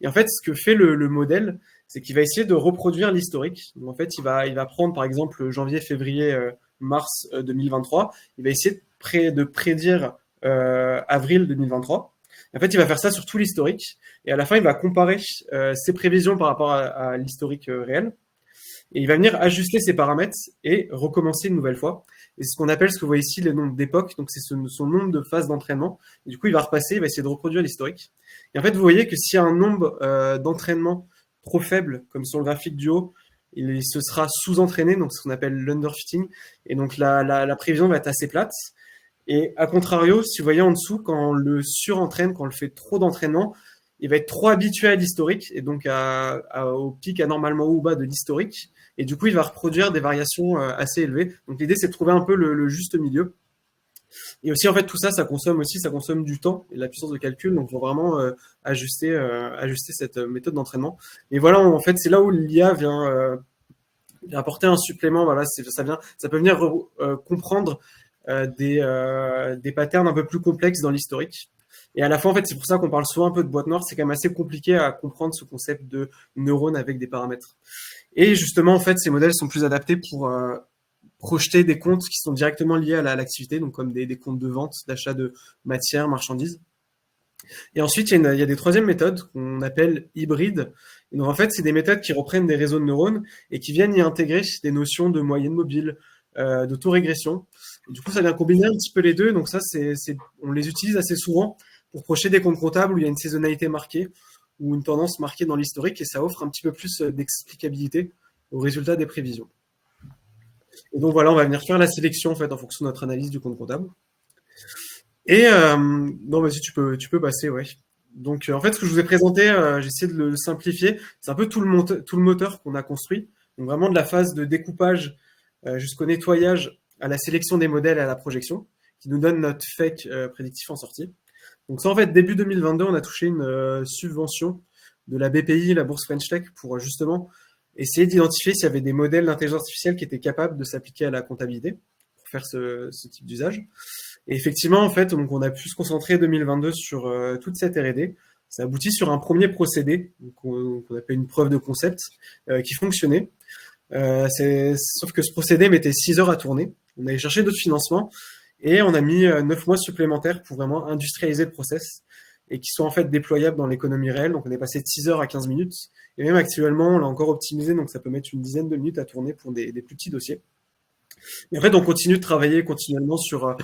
Et en fait, ce que fait le modèle, c'est qu'il va essayer de reproduire l'historique. Donc en fait, il va prendre par exemple janvier, février, mars 2023. Il va essayer de prédire avril 2023. En fait, il va faire ça sur tout l'historique. Et à la fin, il va comparer ses prévisions par rapport à l'historique réel. Et il va venir ajuster ses paramètres et recommencer une nouvelle fois. Et c'est ce qu'on appelle, ce que vous voyez ici, le nombre d'époques. Donc, c'est son nombre de phases d'entraînement. Et du coup, il va repasser, il va essayer de reproduire l'historique. Et en fait, vous voyez que s'il y a un nombre d'entraînements trop faible, comme sur le graphique du haut, il se sera sous-entraîné, donc ce qu'on appelle l'underfitting. Et donc, la prévision va être assez plate. Et à contrario, si vous voyez en dessous, quand on le surentraîne, quand on le fait trop d'entraînement, il va être trop habitué à l'historique et donc au pic anormalement haut ou bas de l'historique. Et du coup, il va reproduire des variations assez élevées. Donc l'idée, c'est de trouver un peu le juste milieu. Et aussi, en fait, tout ça, ça consomme du temps et de la puissance de calcul. Donc, il faut vraiment ajuster cette méthode d'entraînement. Et voilà, en fait, c'est là où l'IA vient apporter un supplément. Voilà, ça peut venir comprendre des patterns un peu plus complexes dans l'historique. Et à la fin, en fait, c'est pour ça qu'on parle souvent un peu de boîte noire. C'est quand même assez compliqué à comprendre ce concept de neurones avec des paramètres. Et justement, en fait, ces modèles sont plus adaptés pour projeter des comptes qui sont directement liés à l'activité, donc comme des comptes de vente, d'achat de matières, marchandises. Et ensuite, il y a des troisièmes méthodes qu'on appelle hybrides. Et donc, en fait, c'est des méthodes qui reprennent des réseaux de neurones et qui viennent y intégrer des notions de moyenne mobile, d'autorégression. Et du coup, ça vient combiner un petit peu les deux. Donc ça, on les utilise assez souvent pour projeter des comptes comptables où il y a une saisonnalité marquée ou une tendance marquée dans l'historique et ça offre un petit peu plus d'explicabilité aux résultats des prévisions. Et donc voilà, on va venir faire la sélection en fait en fonction de notre analyse du compte comptable. Et non, vas-y, tu peux passer, ouais. Donc en fait, ce que je vous ai présenté, j'ai essayé de le simplifier. C'est un peu tout le moteur qu'on a construit. Donc vraiment de la phase de découpage jusqu'au nettoyage, à la sélection des modèles et à la projection, qui nous donne notre fake prédictif en sortie. Donc ça, en fait, début 2022, on a touché une subvention de la BPI, la bourse French Tech, pour justement essayer d'identifier s'il y avait des modèles d'intelligence artificielle qui étaient capables de s'appliquer à la comptabilité pour faire ce type d'usage. Et effectivement, en fait, donc on a pu se concentrer 2022 sur toute cette R&D. Ça aboutit sur un premier procédé, qu'on appelle une preuve de concept, qui fonctionnait. Sauf que ce procédé mettait 6 heures à tourner. On allait chercher d'autres financements et on a mis 9 mois supplémentaires pour vraiment industrialiser le process et qui soit en fait déployable dans l'économie réelle. Donc on est passé de 6 heures à 15 minutes. Et même actuellement, on l'a encore optimisé, donc ça peut mettre une dizaine de minutes à tourner pour des plus petits dossiers. Et en fait, on continue de travailler continuellement sur à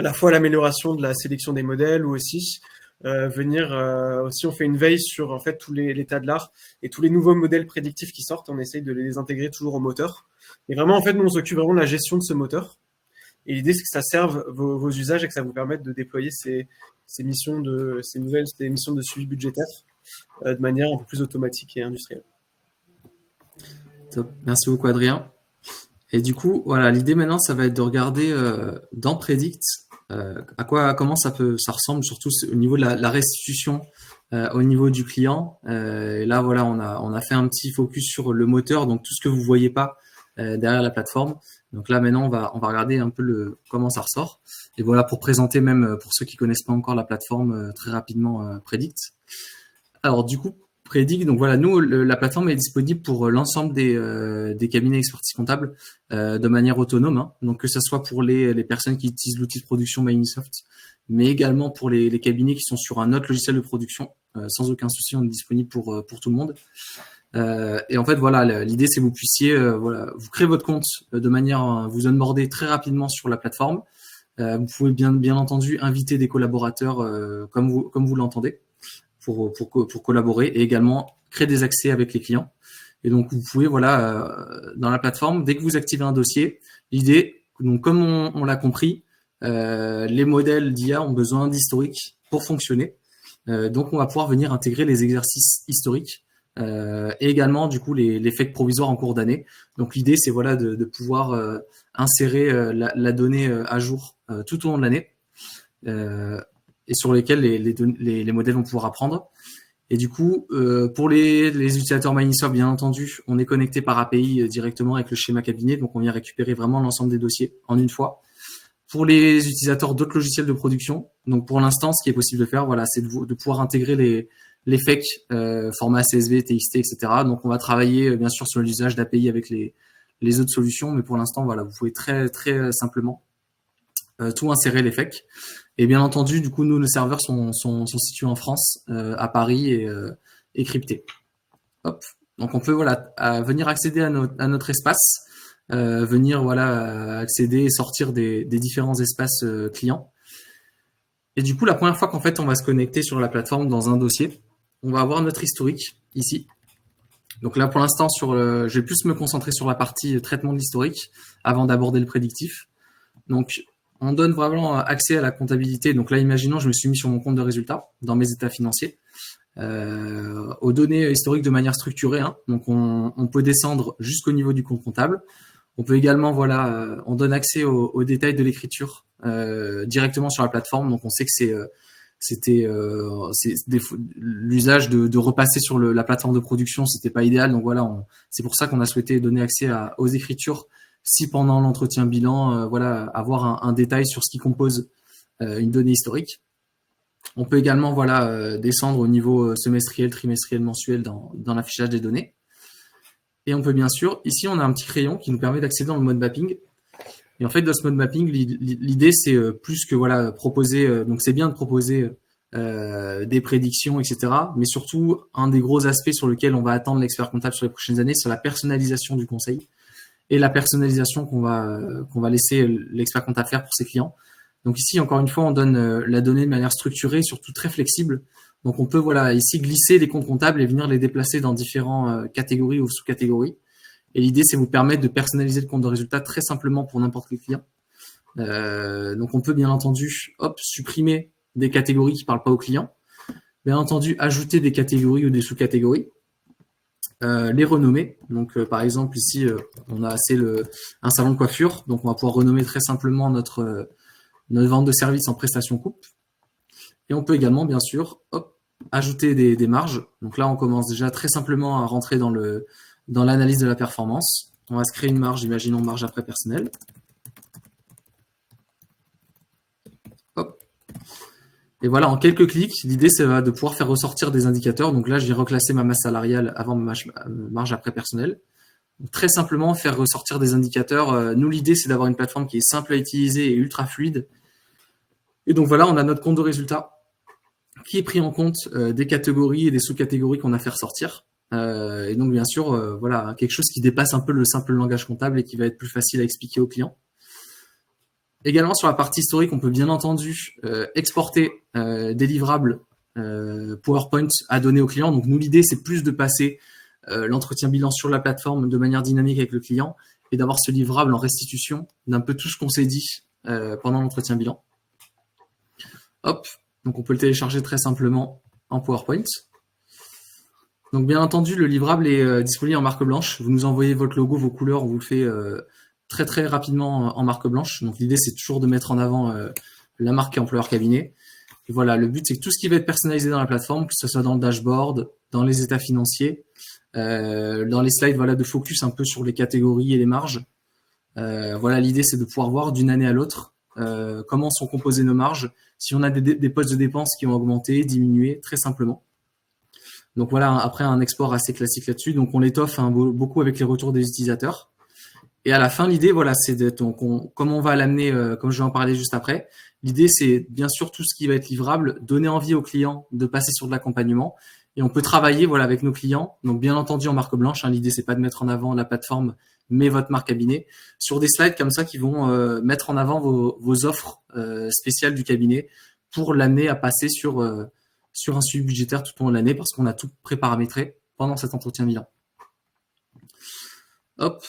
la fois l'amélioration de la sélection des modèles ou aussi aussi on fait une veille sur en fait tout l'état de l'art et tous les nouveaux modèles prédictifs qui sortent, on essaye de les intégrer toujours au moteur. Et vraiment en fait nous on s'occupe vraiment de la gestion de ce moteur. Et l'idée c'est que ça serve vos usages et que ça vous permette de déployer ces missions de suivi budgétaire de manière un peu plus automatique et industrielle. Top. Merci beaucoup Adrien. Et du coup, voilà, l'idée maintenant, ça va être de regarder dans Predict comment ça ressemble, surtout au niveau de la restitution au niveau du client. Et là, voilà, on a fait un petit focus sur le moteur, donc tout ce que vous voyez pas derrière la plateforme. Donc là, maintenant, on va regarder un peu comment ça ressort. Et voilà, pour présenter même pour ceux qui connaissent pas encore la plateforme très rapidement Predict. Alors du coup, Predict, donc voilà, nous, la plateforme est disponible pour l'ensemble des cabinets d'expertise comptable de manière autonome, hein. Donc que ce soit pour les personnes qui utilisent l'outil de production Microsoft, mais également pour les cabinets qui sont sur un autre logiciel de production, sans aucun souci, on est disponible pour tout le monde. Et en fait, voilà, l'idée c'est que vous puissiez, vous créez votre compte de manière à vous onboarder très rapidement sur la plateforme. Vous pouvez bien entendu inviter des collaborateurs comme vous l'entendez. Pour collaborer et également créer des accès avec les clients. Et donc, vous pouvez, dans la plateforme, dès que vous activez un dossier, l'idée, donc comme on l'a compris, les modèles d'IA ont besoin d'historique pour fonctionner. Donc, on va pouvoir venir intégrer les exercices historiques et également, du coup, les faits provisoires en cours d'année. Donc, l'idée, c'est de pouvoir insérer la donnée à jour tout au long de l'année. Et sur lesquels les modèles vont pouvoir apprendre. Et du coup, pour les utilisateurs Microsoft, bien entendu, on est connecté par API directement avec le schéma cabinet, donc on vient récupérer vraiment l'ensemble des dossiers en une fois. Pour les utilisateurs d'autres logiciels de production, donc pour l'instant, ce qui est possible de faire, voilà, c'est de pouvoir intégrer les FEC, format CSV, TXT, etc. Donc on va travailler bien sûr sur l'usage d'API avec les autres solutions, mais pour l'instant, voilà, vous pouvez très très simplement tout insérer les FEC. Et bien entendu, du coup, nous, nos serveurs sont situés en France, à Paris et cryptés. Hop. Donc on peut voilà venir accéder à notre espace, venir voilà accéder et sortir des différents espaces clients. Et du coup, la première fois qu'en fait on va se connecter sur la plateforme dans un dossier, on va avoir notre historique ici. Donc là, pour l'instant, je vais plus me concentrer sur la partie traitement de l'historique avant d'aborder le prédictif. Donc on donne vraiment accès à la comptabilité. Donc là, imaginons, je me suis mis sur mon compte de résultat dans mes états financiers. Aux données historiques de manière structurée. Hein. Donc, on peut descendre jusqu'au niveau du compte comptable. On peut également, voilà, on donne accès aux détails de l'écriture directement sur la plateforme. Donc, on sait que c'était l'usage de repasser sur la plateforme de production, c'était pas idéal. Donc voilà, c'est pour ça qu'on a souhaité donner accès aux écritures. Si pendant l'entretien bilan, voilà, avoir un détail sur ce qui compose une donnée historique. On peut également voilà descendre au niveau semestriel, trimestriel, mensuel dans l'affichage des données. Et on peut bien sûr, ici on a un petit crayon qui nous permet d'accéder dans le mode mapping. Et en fait, dans ce mode mapping, l'idée c'est plus que voilà proposer, donc c'est bien de proposer des prédictions, etc. Mais surtout, un des gros aspects sur lequel on va attendre l'expert comptable sur les prochaines années, c'est la personnalisation du conseil et la personnalisation qu'on va laisser l'expert comptable faire pour ses clients. Donc ici, encore une fois, on donne la donnée de manière structurée, surtout très flexible. Donc on peut voilà ici glisser les comptes comptables et venir les déplacer dans différentes catégories ou sous-catégories. Et l'idée, c'est vous permettre de personnaliser le compte de résultat très simplement pour n'importe quel client. Donc on peut bien entendu supprimer des catégories qui ne parlent pas aux clients. Bien entendu, ajouter des catégories ou des sous-catégories. Les renommer. Donc par exemple ici, on a un salon de coiffure. Donc on va pouvoir renommer très simplement notre vente de services en prestation coupe. Et on peut également, bien sûr, ajouter des marges. Donc là, on commence déjà très simplement à rentrer dans l'analyse de la performance. On va se créer une marge, imaginons marge après personnel. Hop. Et voilà, en quelques clics, l'idée, c'est de pouvoir faire ressortir des indicateurs. Donc là, je viens reclasser ma masse salariale avant ma marge après personnel. Donc, très simplement, faire ressortir des indicateurs. Nous, l'idée, c'est d'avoir une plateforme qui est simple à utiliser et ultra fluide. Et donc voilà, on a notre compte de résultat qui est pris en compte des catégories et des sous-catégories qu'on a fait ressortir. Et donc bien sûr, voilà, quelque chose qui dépasse un peu le simple langage comptable et qui va être plus facile à expliquer aux clients. Également sur la partie historique, on peut bien entendu exporter des livrables PowerPoint à donner aux clients. Donc nous, l'idée, c'est plus de passer l'entretien bilan sur la plateforme de manière dynamique avec le client et d'avoir ce livrable en restitution d'un peu tout ce qu'on s'est dit pendant l'entretien bilan. Hop, donc on peut le télécharger très simplement en PowerPoint. Donc bien entendu, le livrable est disponible en marque blanche. Vous nous envoyez votre logo, vos couleurs, on vous le fait très très rapidement en marque blanche. Donc l'idée, c'est toujours de mettre en avant la marque employeur cabinet. Et voilà, le but, c'est que tout ce qui va être personnalisé dans la plateforme, que ce soit dans le dashboard, dans les états financiers, dans les slides de focus un peu sur les catégories et les marges. Voilà, l'idée, c'est de pouvoir voir d'une année à l'autre comment sont composées nos marges, si on a des postes de dépenses qui ont augmenté, diminué, très simplement. Donc voilà, après un export assez classique là-dessus. Donc on l'étoffe beaucoup avec les retours des utilisateurs. Et à la fin, l'idée, voilà, c'est comme on va l'amener, comme je vais en parler juste après, l'idée, c'est bien sûr tout ce qui va être livrable, donner envie aux clients de passer sur de l'accompagnement. Et on peut travailler voilà, avec nos clients, donc bien entendu en marque blanche. L'idée, c'est pas de mettre en avant la plateforme, mais votre marque cabinet, sur des slides comme ça qui vont mettre en avant vos offres spéciales du cabinet pour l'amener à passer sur un suivi budgétaire tout au long de l'année parce qu'on a tout préparamétré pendant cet entretien bilan. Hop.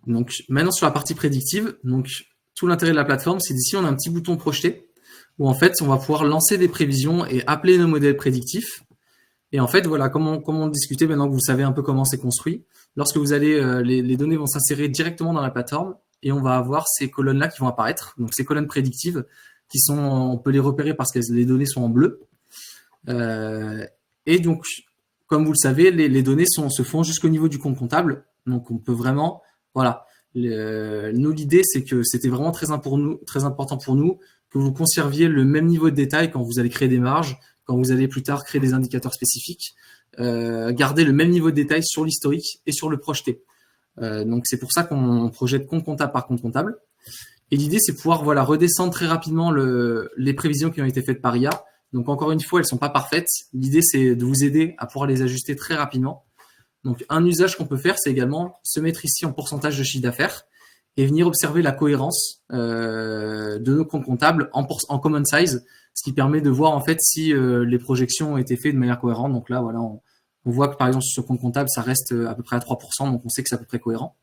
Donc maintenant sur la partie prédictive, donc tout l'intérêt de la plateforme, c'est d'ici on a un petit bouton projeté où en fait on va pouvoir lancer des prévisions et appeler nos modèles prédictifs. Et en fait voilà, comme on le discutait, maintenant que vous savez un peu comment c'est construit, lorsque vous allez les données vont s'insérer directement dans la plateforme et on va avoir ces colonnes là qui vont apparaître. Donc ces colonnes prédictives qui sont, on peut les repérer parce que les données sont en bleu. Et donc, comme vous le savez, les données se font jusqu'au niveau du compte comptable. Donc, on peut vraiment, voilà. Nous, l'idée, c'est que c'était vraiment très important pour nous que vous conserviez le même niveau de détail quand vous allez créer des marges, quand vous allez plus tard créer des indicateurs spécifiques. Garder le même niveau de détail sur l'historique et sur le projeté. Donc, c'est pour ça qu'on projette compte comptable par compte comptable. Et l'idée, c'est de pouvoir redescendre très rapidement les prévisions qui ont été faites par IA. Donc, encore une fois, elles sont pas parfaites. L'idée, c'est de vous aider à pouvoir les ajuster très rapidement. Donc, un usage qu'on peut faire, c'est également se mettre ici en pourcentage de chiffre d'affaires et venir observer la cohérence de nos comptes comptables en common size, ce qui permet de voir en fait si les projections ont été faites de manière cohérente. Donc là, voilà, on voit que par exemple sur ce compte comptable, ça reste à peu près à 3%, donc on sait que c'est à peu près cohérent.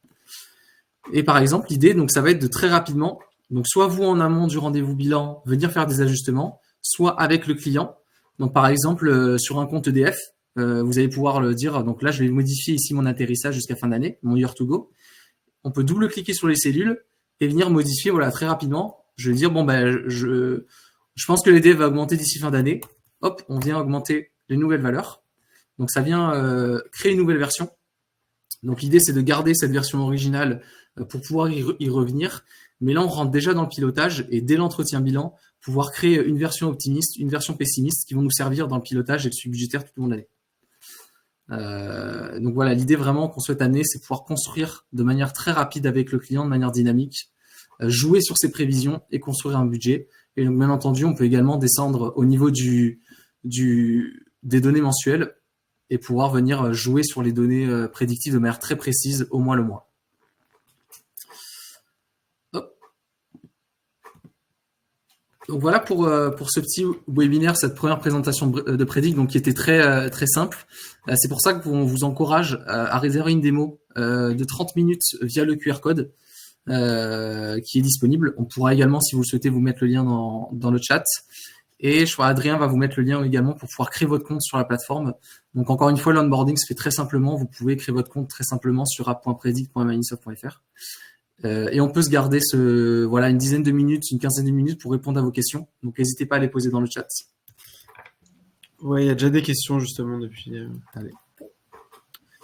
Et par exemple, l'idée, donc, ça va être de très rapidement, donc soit vous en amont du rendez-vous bilan, venir faire des ajustements, soit avec le client. Donc par exemple, sur un compte EDF, vous allez pouvoir le dire, donc là je vais modifier ici mon atterrissage jusqu'à fin d'année, mon year to go. On peut double-cliquer sur les cellules et venir modifier très rapidement. Je vais dire, je pense que l'EDF va augmenter d'ici fin d'année. Hop, on vient augmenter les nouvelles valeurs. Donc ça vient créer une nouvelle version. Donc l'idée, c'est de garder cette version originale pour pouvoir y revenir. Mais là, on rentre déjà dans le pilotage et dès l'entretien bilan, pouvoir créer une version optimiste, une version pessimiste qui vont nous servir dans le pilotage et le suivi budgétaire tout au long de l'année. Donc voilà, l'idée vraiment qu'on souhaite amener, c'est pouvoir construire de manière très rapide avec le client, de manière dynamique, jouer sur ses prévisions et construire un budget. Et donc, bien entendu, on peut également descendre au niveau des données mensuelles et pouvoir venir jouer sur les données prédictives de manière très précise, au mois le mois. Donc voilà pour ce petit webinaire, cette première présentation de Predict, donc qui était très très simple. C'est pour ça qu'on vous encourage à réserver une démo de 30 minutes via le QR code qui est disponible. On pourra également, si vous le souhaitez, vous mettre le lien dans le chat. Et je crois Adrien va vous mettre le lien également pour pouvoir créer votre compte sur la plateforme. Donc encore une fois, l'onboarding se fait très simplement. Vous pouvez créer votre compte très simplement sur app.predict.microsoft.fr. Et on peut se garder une dizaine de minutes, une quinzaine de minutes pour répondre à vos questions. Donc n'hésitez pas à les poser dans le chat. Ouais, il y a déjà des questions justement depuis. Allez.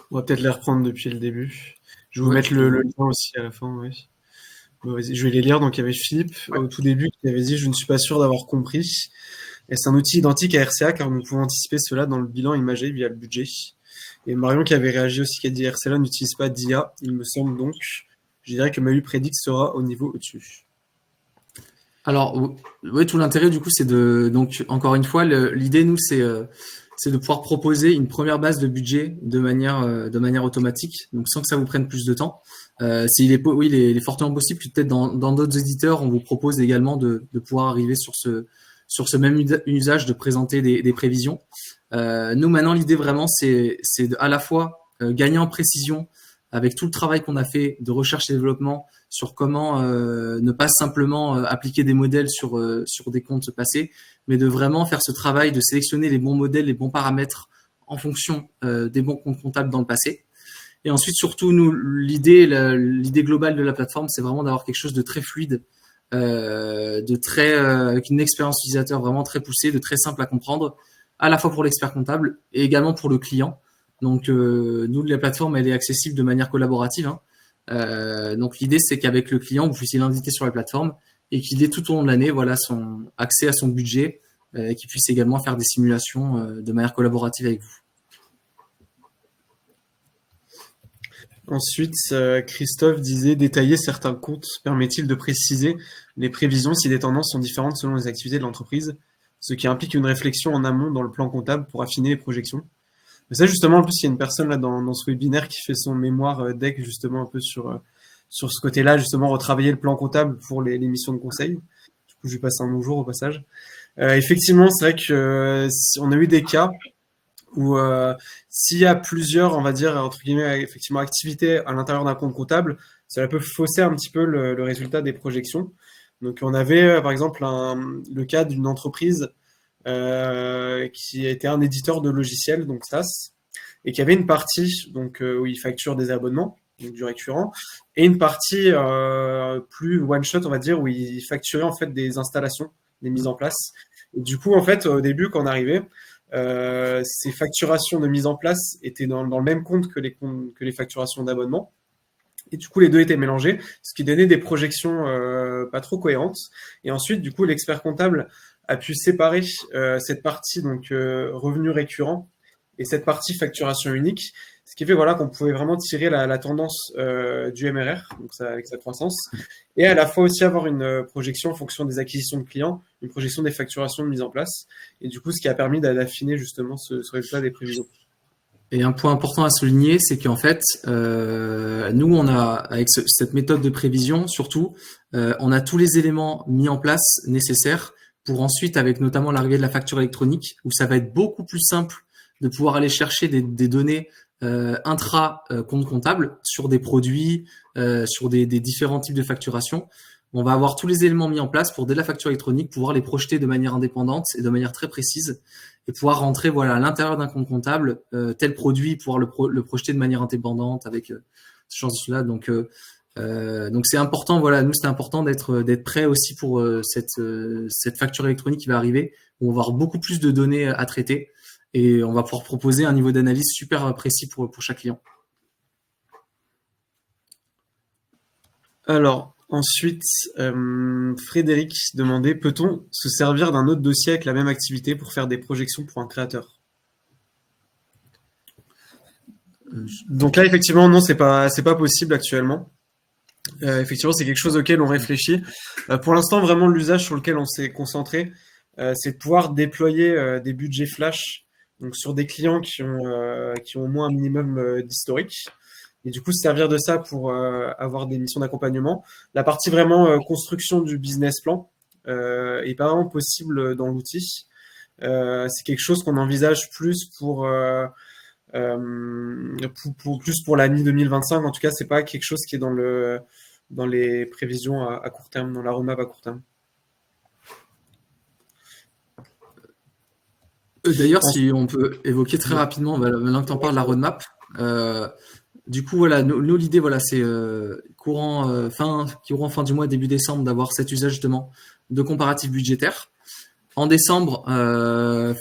On va peut-être les reprendre depuis le début. Je vais vous mettre le lien aussi à la fin. Oui. Bon, je vais les lire. Donc il y avait Philippe au tout début qui avait dit « Je ne suis pas sûr d'avoir compris. Est-ce un outil identique à RCA car nous pouvons anticiper cela dans le bilan imagé via le budget ?» Et Marion qui avait réagi aussi, qui a dit « RCA n'utilise pas d'IA, il me semble donc. Je dirais que Mahu Predict sera au niveau au-dessus. » Alors, oui, tout l'intérêt du coup, c'est donc encore une fois, l'idée nous, c'est de pouvoir proposer une première base de budget de manière automatique, donc sans que ça vous prenne plus de temps. Il est fortement possible que peut-être dans d'autres éditeurs, on vous propose également de pouvoir arriver sur ce même usage de présenter des prévisions. Nous maintenant, l'idée vraiment, c'est à la fois gagner en précision avec tout le travail qu'on a fait de recherche et développement sur comment ne pas simplement appliquer des modèles sur des comptes passés, mais de vraiment faire ce travail de sélectionner les bons modèles, les bons paramètres en fonction des bons comptes comptables dans le passé. Et ensuite, surtout, nous, l'idée globale de la plateforme, c'est vraiment d'avoir quelque chose de très fluide, avec une expérience utilisateur vraiment très poussée, de très simple à comprendre, à la fois pour l'expert comptable et également pour le client. Donc, nous, la plateforme, elle est accessible de manière collaborative. Donc, l'idée, c'est qu'avec le client, vous puissiez l'inviter sur la plateforme et qu'il ait tout au long de l'année, son accès à son budget, et qu'il puisse également faire des simulations de manière collaborative avec vous. Ensuite, Christophe disait « Détailler certains comptes permet-il de préciser les prévisions si des tendances sont différentes selon les activités de l'entreprise, ce qui implique une réflexion en amont dans le plan comptable pour affiner les projections ?» Mais ça, justement, en plus, il y a une personne là dans ce webinaire qui fait son mémoire deck justement un peu sur ce côté-là, justement, retravailler le plan comptable pour les missions de conseil. Du coup, je vais passer un bonjour au passage. Effectivement, c'est vrai que on a eu des cas où s'il y a plusieurs, on va dire, entre guillemets, effectivement, activités à l'intérieur d'un compte comptable, ça peut fausser un petit peu le résultat des projections. Donc, on avait, par exemple, le cas d'une entreprise qui était un éditeur de logiciels, donc SaaS, et qui avait une partie donc où il facture des abonnements, donc du récurrent, et une partie plus one shot, on va dire, où il facturait en fait des installations, des mises en place. Et du coup, en fait, au début, quand on arrivait, ces facturations de mise en place étaient dans le même compte que les facturations d'abonnement. Et du coup, les deux étaient mélangés, ce qui donnait des projections pas trop cohérentes. Et ensuite, du coup, l'expert comptable a pu séparer cette partie donc revenu récurrent et cette partie facturation unique, ce qui fait voilà qu'on pouvait vraiment tirer la tendance du MRR, donc ça, avec sa croissance, et à la fois aussi avoir une projection en fonction des acquisitions de clients, une projection des facturations de mise en place, et du coup, ce qui a permis d'affiner justement ce résultat des prévisions. Et un point important à souligner, c'est qu'en fait, nous, on a, avec cette méthode de prévision, surtout, on a tous les éléments mis en place nécessaires pour ensuite, avec notamment l'arrivée de la facture électronique, où ça va être beaucoup plus simple de pouvoir aller chercher des données intra-compte comptable sur des produits, sur des différents types de facturation. On va avoir tous les éléments mis en place pour, dès la facture électronique, pouvoir les projeter de manière indépendante et de manière très précise et pouvoir rentrer voilà, à l'intérieur d'un compte comptable tel produit, pouvoir le projeter de manière indépendante avec ce genre de cela. Donc c'est important, voilà, nous c'était important d'être prêt aussi pour cette facture électronique qui va arriver, où on va avoir beaucoup plus de données à traiter et on va pouvoir proposer un niveau d'analyse super précis pour chaque client. Alors, ensuite, Frédéric demandait, peut-on se servir d'un autre dossier avec la même activité pour faire des projections pour un créateur? Donc là, effectivement, non, c'est pas possible actuellement. Effectivement, c'est quelque chose auquel on réfléchit. Pour l'instant, vraiment, l'usage sur lequel on s'est concentré, c'est de pouvoir déployer des budgets flash donc sur des clients qui ont au moins un minimum d'historique. Et du coup, se servir de ça pour avoir des missions d'accompagnement. La partie vraiment construction du business plan est pas vraiment possible dans l'outil. C'est quelque chose qu'on envisage plus pour l'année 2025. En tout cas, c'est pas quelque chose qui est dans les prévisions à court terme, dans la roadmap à court terme. D'ailleurs, si on peut évoquer très rapidement, maintenant que tu en parles, la roadmap. Du coup, voilà, nous l'idée, voilà, c'est courant fin du mois, début décembre, d'avoir cet usage justement de comparatif budgétaire. En décembre,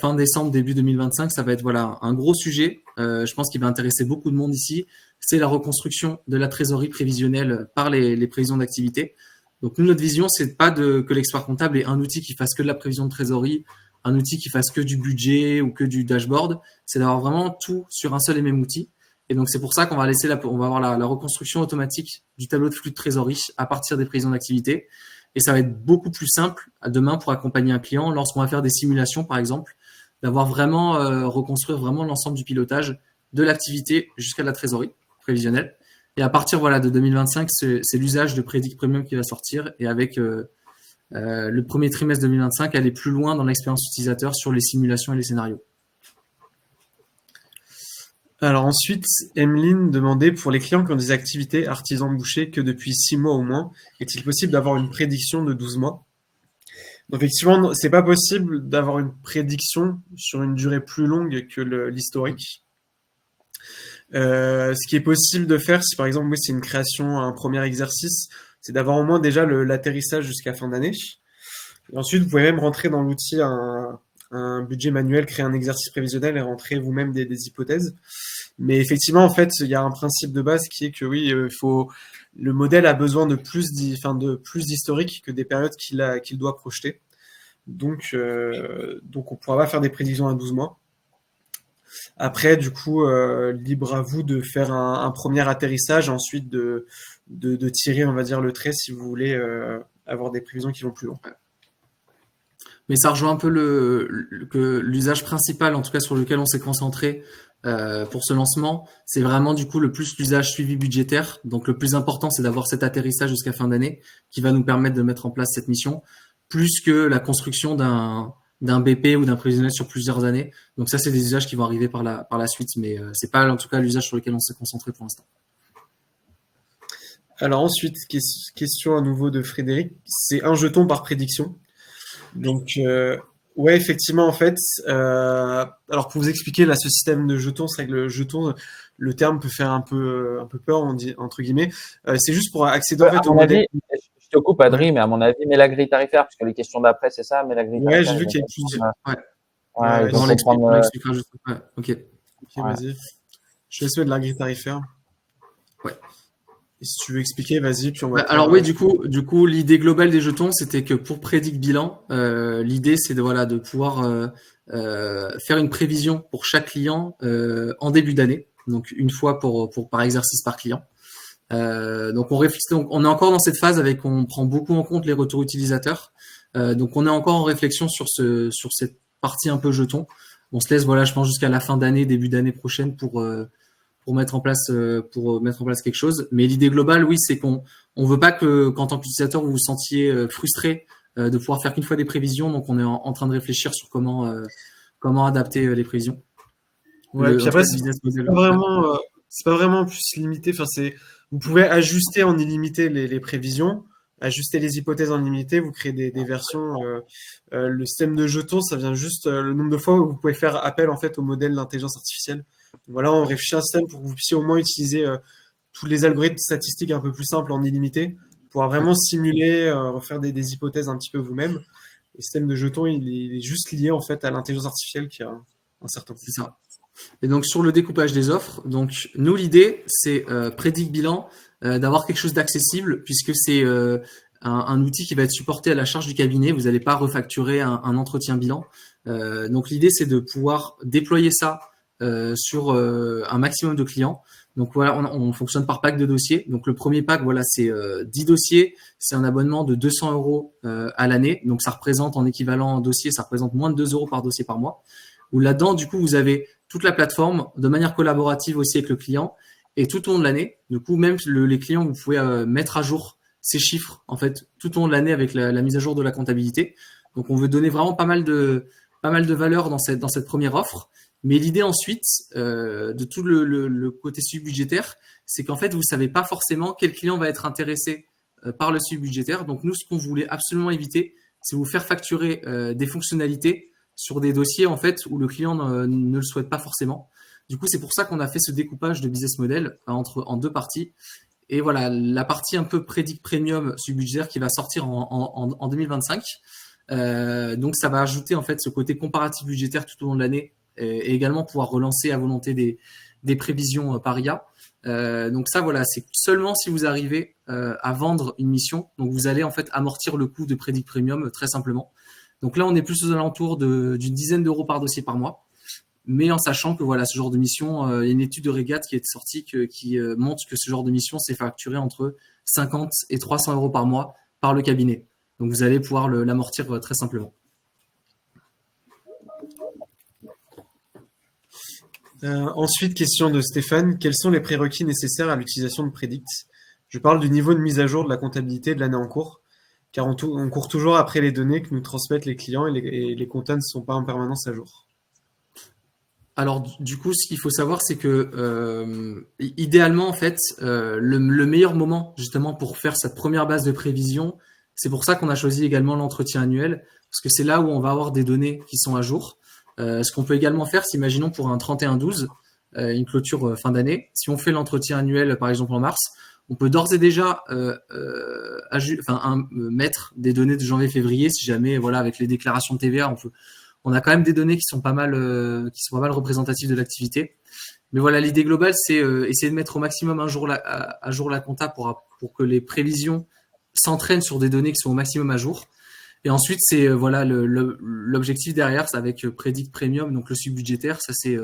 fin décembre, début 2025, ça va être voilà un gros sujet. Je pense qu'il va intéresser beaucoup de monde ici. C'est la reconstruction de la trésorerie prévisionnelle par les prévisions d'activité. Donc nous, notre vision, c'est pas que l'expert comptable ait un outil qui fasse que de la prévision de trésorerie, un outil qui fasse que du budget ou que du dashboard. C'est d'avoir vraiment tout sur un seul et même outil. Et donc, c'est pour ça qu'on va on va avoir la reconstruction automatique du tableau de flux de trésorerie à partir des prévisions d'activité. Et ça va être beaucoup plus simple demain pour accompagner un client lorsqu'on va faire des simulations, par exemple, d'avoir vraiment reconstruire vraiment l'ensemble du pilotage de l'activité jusqu'à la trésorerie prévisionnelle. Et à partir voilà de 2025, c'est l'usage de Predict Premium qui va sortir. Et avec le premier trimestre 2025, aller plus loin dans l'expérience utilisateur sur les simulations et les scénarios. Alors ensuite, Emeline demandait, pour les clients qui ont des activités artisans bouchers que depuis 6 mois au moins, est-il possible d'avoir une prédiction de 12 mois? Donc effectivement, c'est pas possible d'avoir une prédiction sur une durée plus longue que l'historique. Ce qui est possible de faire, si par exemple c'est une création, un premier exercice, c'est d'avoir au moins déjà l'atterrissage jusqu'à fin d'année. Et ensuite, vous pouvez même rentrer dans l'outil un budget manuel, créer un exercice prévisionnel et rentrer vous-même des hypothèses. Mais effectivement, en fait, il y a un principe de base qui est que oui, le modèle a besoin de plus d'historique que des périodes qu'il doit projeter. Donc on pourra pas faire des prédictions à 12 mois. Après, du coup, libre à vous de faire un premier atterrissage, ensuite de tirer, on va dire, le trait si vous voulez avoir des prévisions qui vont plus loin. Mais ça rejoint un peu l'usage principal, en tout cas sur lequel on s'est concentré pour ce lancement. C'est vraiment du coup l'usage suivi budgétaire. Donc le plus important, c'est d'avoir cet atterrissage jusqu'à fin d'année qui va nous permettre de mettre en place cette mission, plus que la construction d'un BP ou d'un prévisionnel sur plusieurs années. Donc ça, c'est des usages qui vont arriver par la suite, mais c'est pas en tout cas l'usage sur lequel on s'est concentré pour l'instant. Alors ensuite, question à nouveau de Frédéric, c'est un jeton par prédiction. Donc, ouais, effectivement, en fait, alors pour vous expliquer, là, ce système de jetons, c'est vrai que le jeton, le terme peut faire un peu peur, on dit, entre guillemets. C'est juste pour accéder en fait au modèle. Je te coupe, Adrien, mais à mon avis, mets la grille tarifaire, parce que les questions d'après, c'est ça, mets la grille tarifaire. Ouais, j'ai vu qu'il y a plus. Ouais. Ouais, Ouais, ils vont On comprendre. l'expliquera juste après. Ok. ok, Ouais. vas-y. Je laisse de la grille tarifaire. Ouais. Et si tu veux expliquer, vas-y, puis on va Alors pouvoir. oui, du coup, l'idée globale des jetons, c'était que pour Predict Bilan, l'idée c'est de pouvoir faire une prévision pour chaque client en début d'année, donc une fois pour par exercice par client. Donc on est encore dans cette phase avec on prend beaucoup en compte les retours utilisateurs. Donc on est encore en réflexion sur cette partie un peu jeton. On se laisse je pense jusqu'à la fin d'année, début d'année prochaine pour mettre en place quelque chose. Mais l'idée globale, oui, c'est qu'on veut pas qu'en tant qu'utilisateur vous vous sentiez frustré de pouvoir faire qu'une fois des prévisions. Donc on est en train de réfléchir sur comment adapter les prévisions. Ouais, puis En tout après, cas, le business model. pas Ouais. vraiment, c'est pas vraiment plus limité. Enfin, vous pouvez ajuster en illimité les prévisions, ajuster les hypothèses en illimité. Vous créez des versions. Le système de jetons, ça vient juste le nombre de fois où vous pouvez faire appel en fait au modèle d'intelligence artificielle. Voilà, on réfléchit à un système pour que vous puissiez au moins utiliser tous les algorithmes statistiques un peu plus simples en illimité, pour Ouais. vraiment simuler, refaire des hypothèses un petit peu vous-même. Et le système de jetons, il est juste lié en fait à l'intelligence artificielle qui a un certain coût. C'est ça. Et donc sur le découpage des offres, donc nous l'idée c'est Predict Bilan d'avoir quelque chose d'accessible puisque c'est un outil qui va être supporté à la charge du cabinet. Vous n'allez pas refacturer un entretien bilan. Donc l'idée c'est de pouvoir déployer ça sur un maximum de clients. Donc voilà, on fonctionne par pack de dossiers. Donc le premier pack, voilà, c'est 10 dossiers. C'est un abonnement de 200 euros à l'année. Donc ça représente en équivalent dossier, ça représente moins de 2 euros par dossier par mois. Où là-dedans, du coup, vous avez toute la plateforme de manière collaborative aussi avec le client et tout au long de l'année. Du coup, même les clients, vous pouvez mettre à jour ces chiffres en fait tout au long de l'année avec la mise à jour de la comptabilité. Donc, on veut donner vraiment pas mal de valeur dans cette première offre. Mais l'idée ensuite de tout le côté suivi budgétaire, c'est qu'en fait, vous savez pas forcément quel client va être intéressé par le suivi budgétaire. Donc, nous, ce qu'on voulait absolument éviter, c'est vous faire facturer des fonctionnalités sur des dossiers en fait où le client ne le souhaite pas forcément. Du coup, c'est pour ça qu'on a fait ce découpage de business model en deux parties. Et voilà, la partie un peu Predict Premium sub-budgétaire qui va sortir en 2025. Donc, ça va ajouter en fait ce côté comparatif budgétaire tout au long de l'année et également pouvoir relancer à volonté des prévisions par IA. Donc ça, voilà, c'est seulement si vous arrivez à vendre une mission. Donc, vous allez en fait amortir le coût de Predict Premium très simplement. Donc là, on est plus aux alentours d'une dizaine d'euros par dossier par mois, mais en sachant que voilà, ce genre de mission, il y a une étude de Regat qui est sortie qui montre que ce genre de mission, c'est facturé entre 50 et 300 euros par mois par le cabinet. Donc vous allez pouvoir l'amortir très simplement. Ensuite, question de Stéphane. Quels sont les prérequis nécessaires à l'utilisation de Predict? Je parle du niveau de mise à jour de la comptabilité de l'année en cours, car on court toujours après les données que nous transmettent les clients et les comptables ne sont pas en permanence à jour. Alors du coup, ce qu'il faut savoir, c'est que idéalement, en fait, le meilleur moment justement pour faire cette première base de prévision, c'est pour ça qu'on a choisi également l'entretien annuel, parce que c'est là où on va avoir des données qui sont à jour. Ce qu'on peut également faire, c'est imaginons pour un 31-12, une clôture fin d'année, si on fait l'entretien annuel par exemple en mars, on peut d'ores et déjà mettre des données de janvier-février, si jamais voilà avec les déclarations de TVA, on a quand même des données qui sont pas mal représentatives de l'activité. Mais voilà, l'idée globale, c'est essayer de mettre au maximum à jour la compta pour que les prévisions s'entraînent sur des données qui sont au maximum à jour. Et ensuite, c'est voilà l'objectif derrière, c'est avec Predict Premium, donc le sub-budgétaire, ça c'est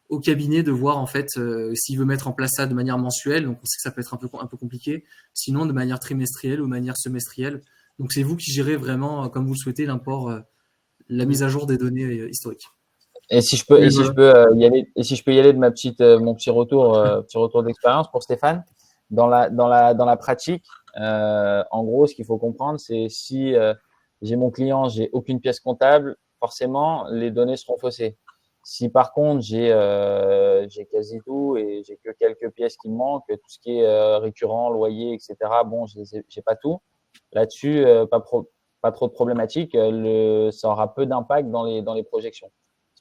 au cabinet de voir en fait s'il veut mettre en place ça de manière mensuelle. Donc on sait que ça peut être un peu compliqué. Sinon, de manière trimestrielle ou de manière semestrielle. Donc c'est vous qui gérez vraiment, comme vous le souhaitez, l'import, la mise à jour des données historiques. Et si je peux, Mais voilà. y aller, et si je peux y aller de mon petit retour d'expérience pour Stéphane, dans la pratique, en gros, ce qu'il faut comprendre, c'est si j'ai mon client, j'ai aucune pièce comptable, forcément, les données seront faussées. Si par contre j'ai quasi tout et j'ai que quelques pièces qui me manquent, tout ce qui est récurrent, loyer, etc. Bon, j'ai pas tout. Là-dessus, pas trop de problématiques. Ça aura peu d'impact dans les projections.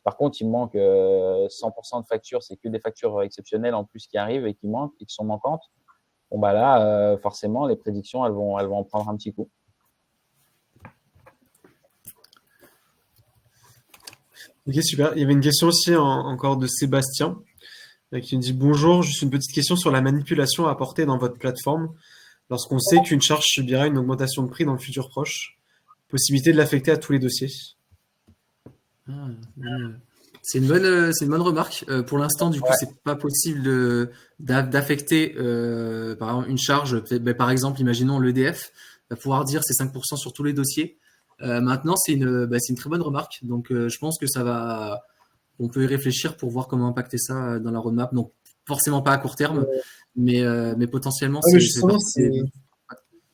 Par contre, il me manque 100% de factures, c'est que des factures exceptionnelles en plus qui arrivent et qui manquent et qui sont manquantes. Bon bah là, forcément, les prédictions, elles vont en prendre un petit coup. Ok, super. Il y avait une question aussi encore de Sébastien qui nous dit bonjour, juste une petite question sur la manipulation à apporter dans votre plateforme lorsqu'on sait qu'une charge subira une augmentation de prix dans le futur proche. Possibilité de l'affecter à tous les dossiers. Ah, c'est une bonne remarque. Pour l'instant, du coup, c'est pas possible d'affecter par exemple une charge. Par exemple, imaginons l'EDF va pouvoir dire c'est 5% sur tous les dossiers. Maintenant, c'est une très bonne remarque. Donc, je pense que on peut y réfléchir pour voir comment impacter ça dans la roadmap. Donc, forcément pas à court terme, mais potentiellement, mais c'est justement, c'est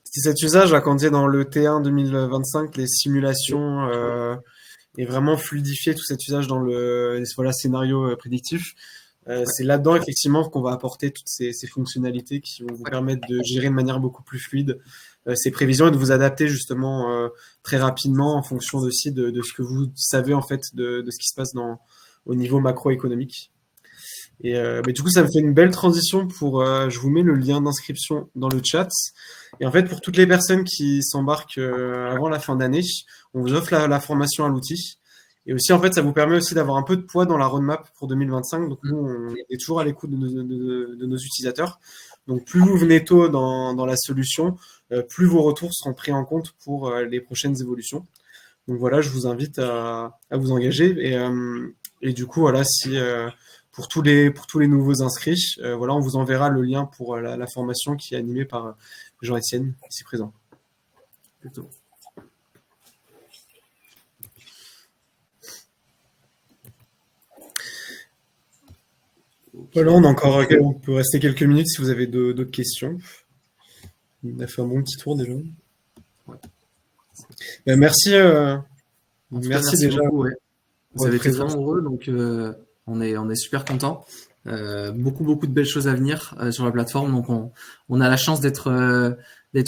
cet usage là, quand on dit dans le T1 2025, les simulations et vraiment fluidifier tout cet usage dans le scénario prédictif. C'est là-dedans effectivement qu'on va apporter toutes ces fonctionnalités qui vont vous permettre de gérer de manière beaucoup plus fluide ces prévisions et de vous adapter justement très rapidement en fonction aussi de ce que vous savez en fait de ce qui se passe au niveau macroéconomique. Et mais du coup, ça me fait une belle transition pour. Je vous mets le lien d'inscription dans le chat. Et en fait, pour toutes les personnes qui s'embarquent avant la fin d'année, on vous offre la formation à l'outil. Et aussi, en fait, ça vous permet aussi d'avoir un peu de poids dans la roadmap pour 2025. Donc, nous, on est toujours à l'écoute de nos utilisateurs. Donc, plus vous venez tôt dans la solution, plus vos retours seront pris en compte pour les prochaines évolutions. Donc, voilà, je vous invite à vous engager. Et du coup, voilà, si pour tous les nouveaux inscrits, voilà, on vous enverra le lien pour la formation qui est animée par Jean-Étienne, ici présent. Plutôt. Voilà, on peut rester quelques minutes si vous avez d'autres questions. On a fait un bon petit tour déjà. Ouais. Merci. Merci déjà. Beaucoup, ouais. Vous avez été très nombreux, donc on est super contents. Beaucoup de belles choses à venir sur la plateforme. Donc on a la chance d'être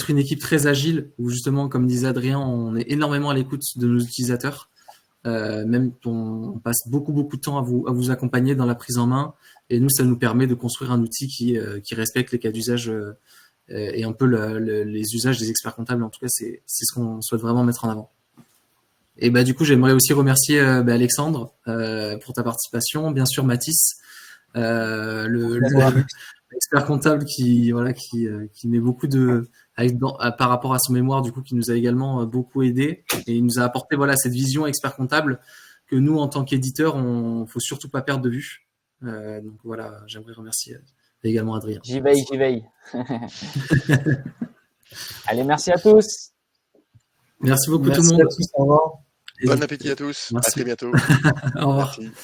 une équipe très agile où justement, comme disait Adrien, on est énormément à l'écoute de nos utilisateurs. Même on passe beaucoup de temps à vous accompagner dans la prise en main. Et nous, ça nous permet de construire un outil qui respecte les cas d'usage et un peu les usages des experts comptables. En tout cas, c'est ce qu'on souhaite vraiment mettre en avant. Et du coup, j'aimerais aussi remercier Alexandre pour ta participation, bien sûr Mathis, l'expert comptable qui met beaucoup par rapport à son mémoire, du coup, qui nous a également beaucoup aidé et il nous a apporté cette vision expert comptable que nous, en tant qu'éditeurs, faut surtout pas perdre de vue. Donc voilà, j'aimerais remercier également Adrien. J'y veille. Allez, merci à tous. Merci beaucoup tout le monde. À tous, au revoir. Bon appétit à tous. Merci. À très bientôt. Au revoir. Merci.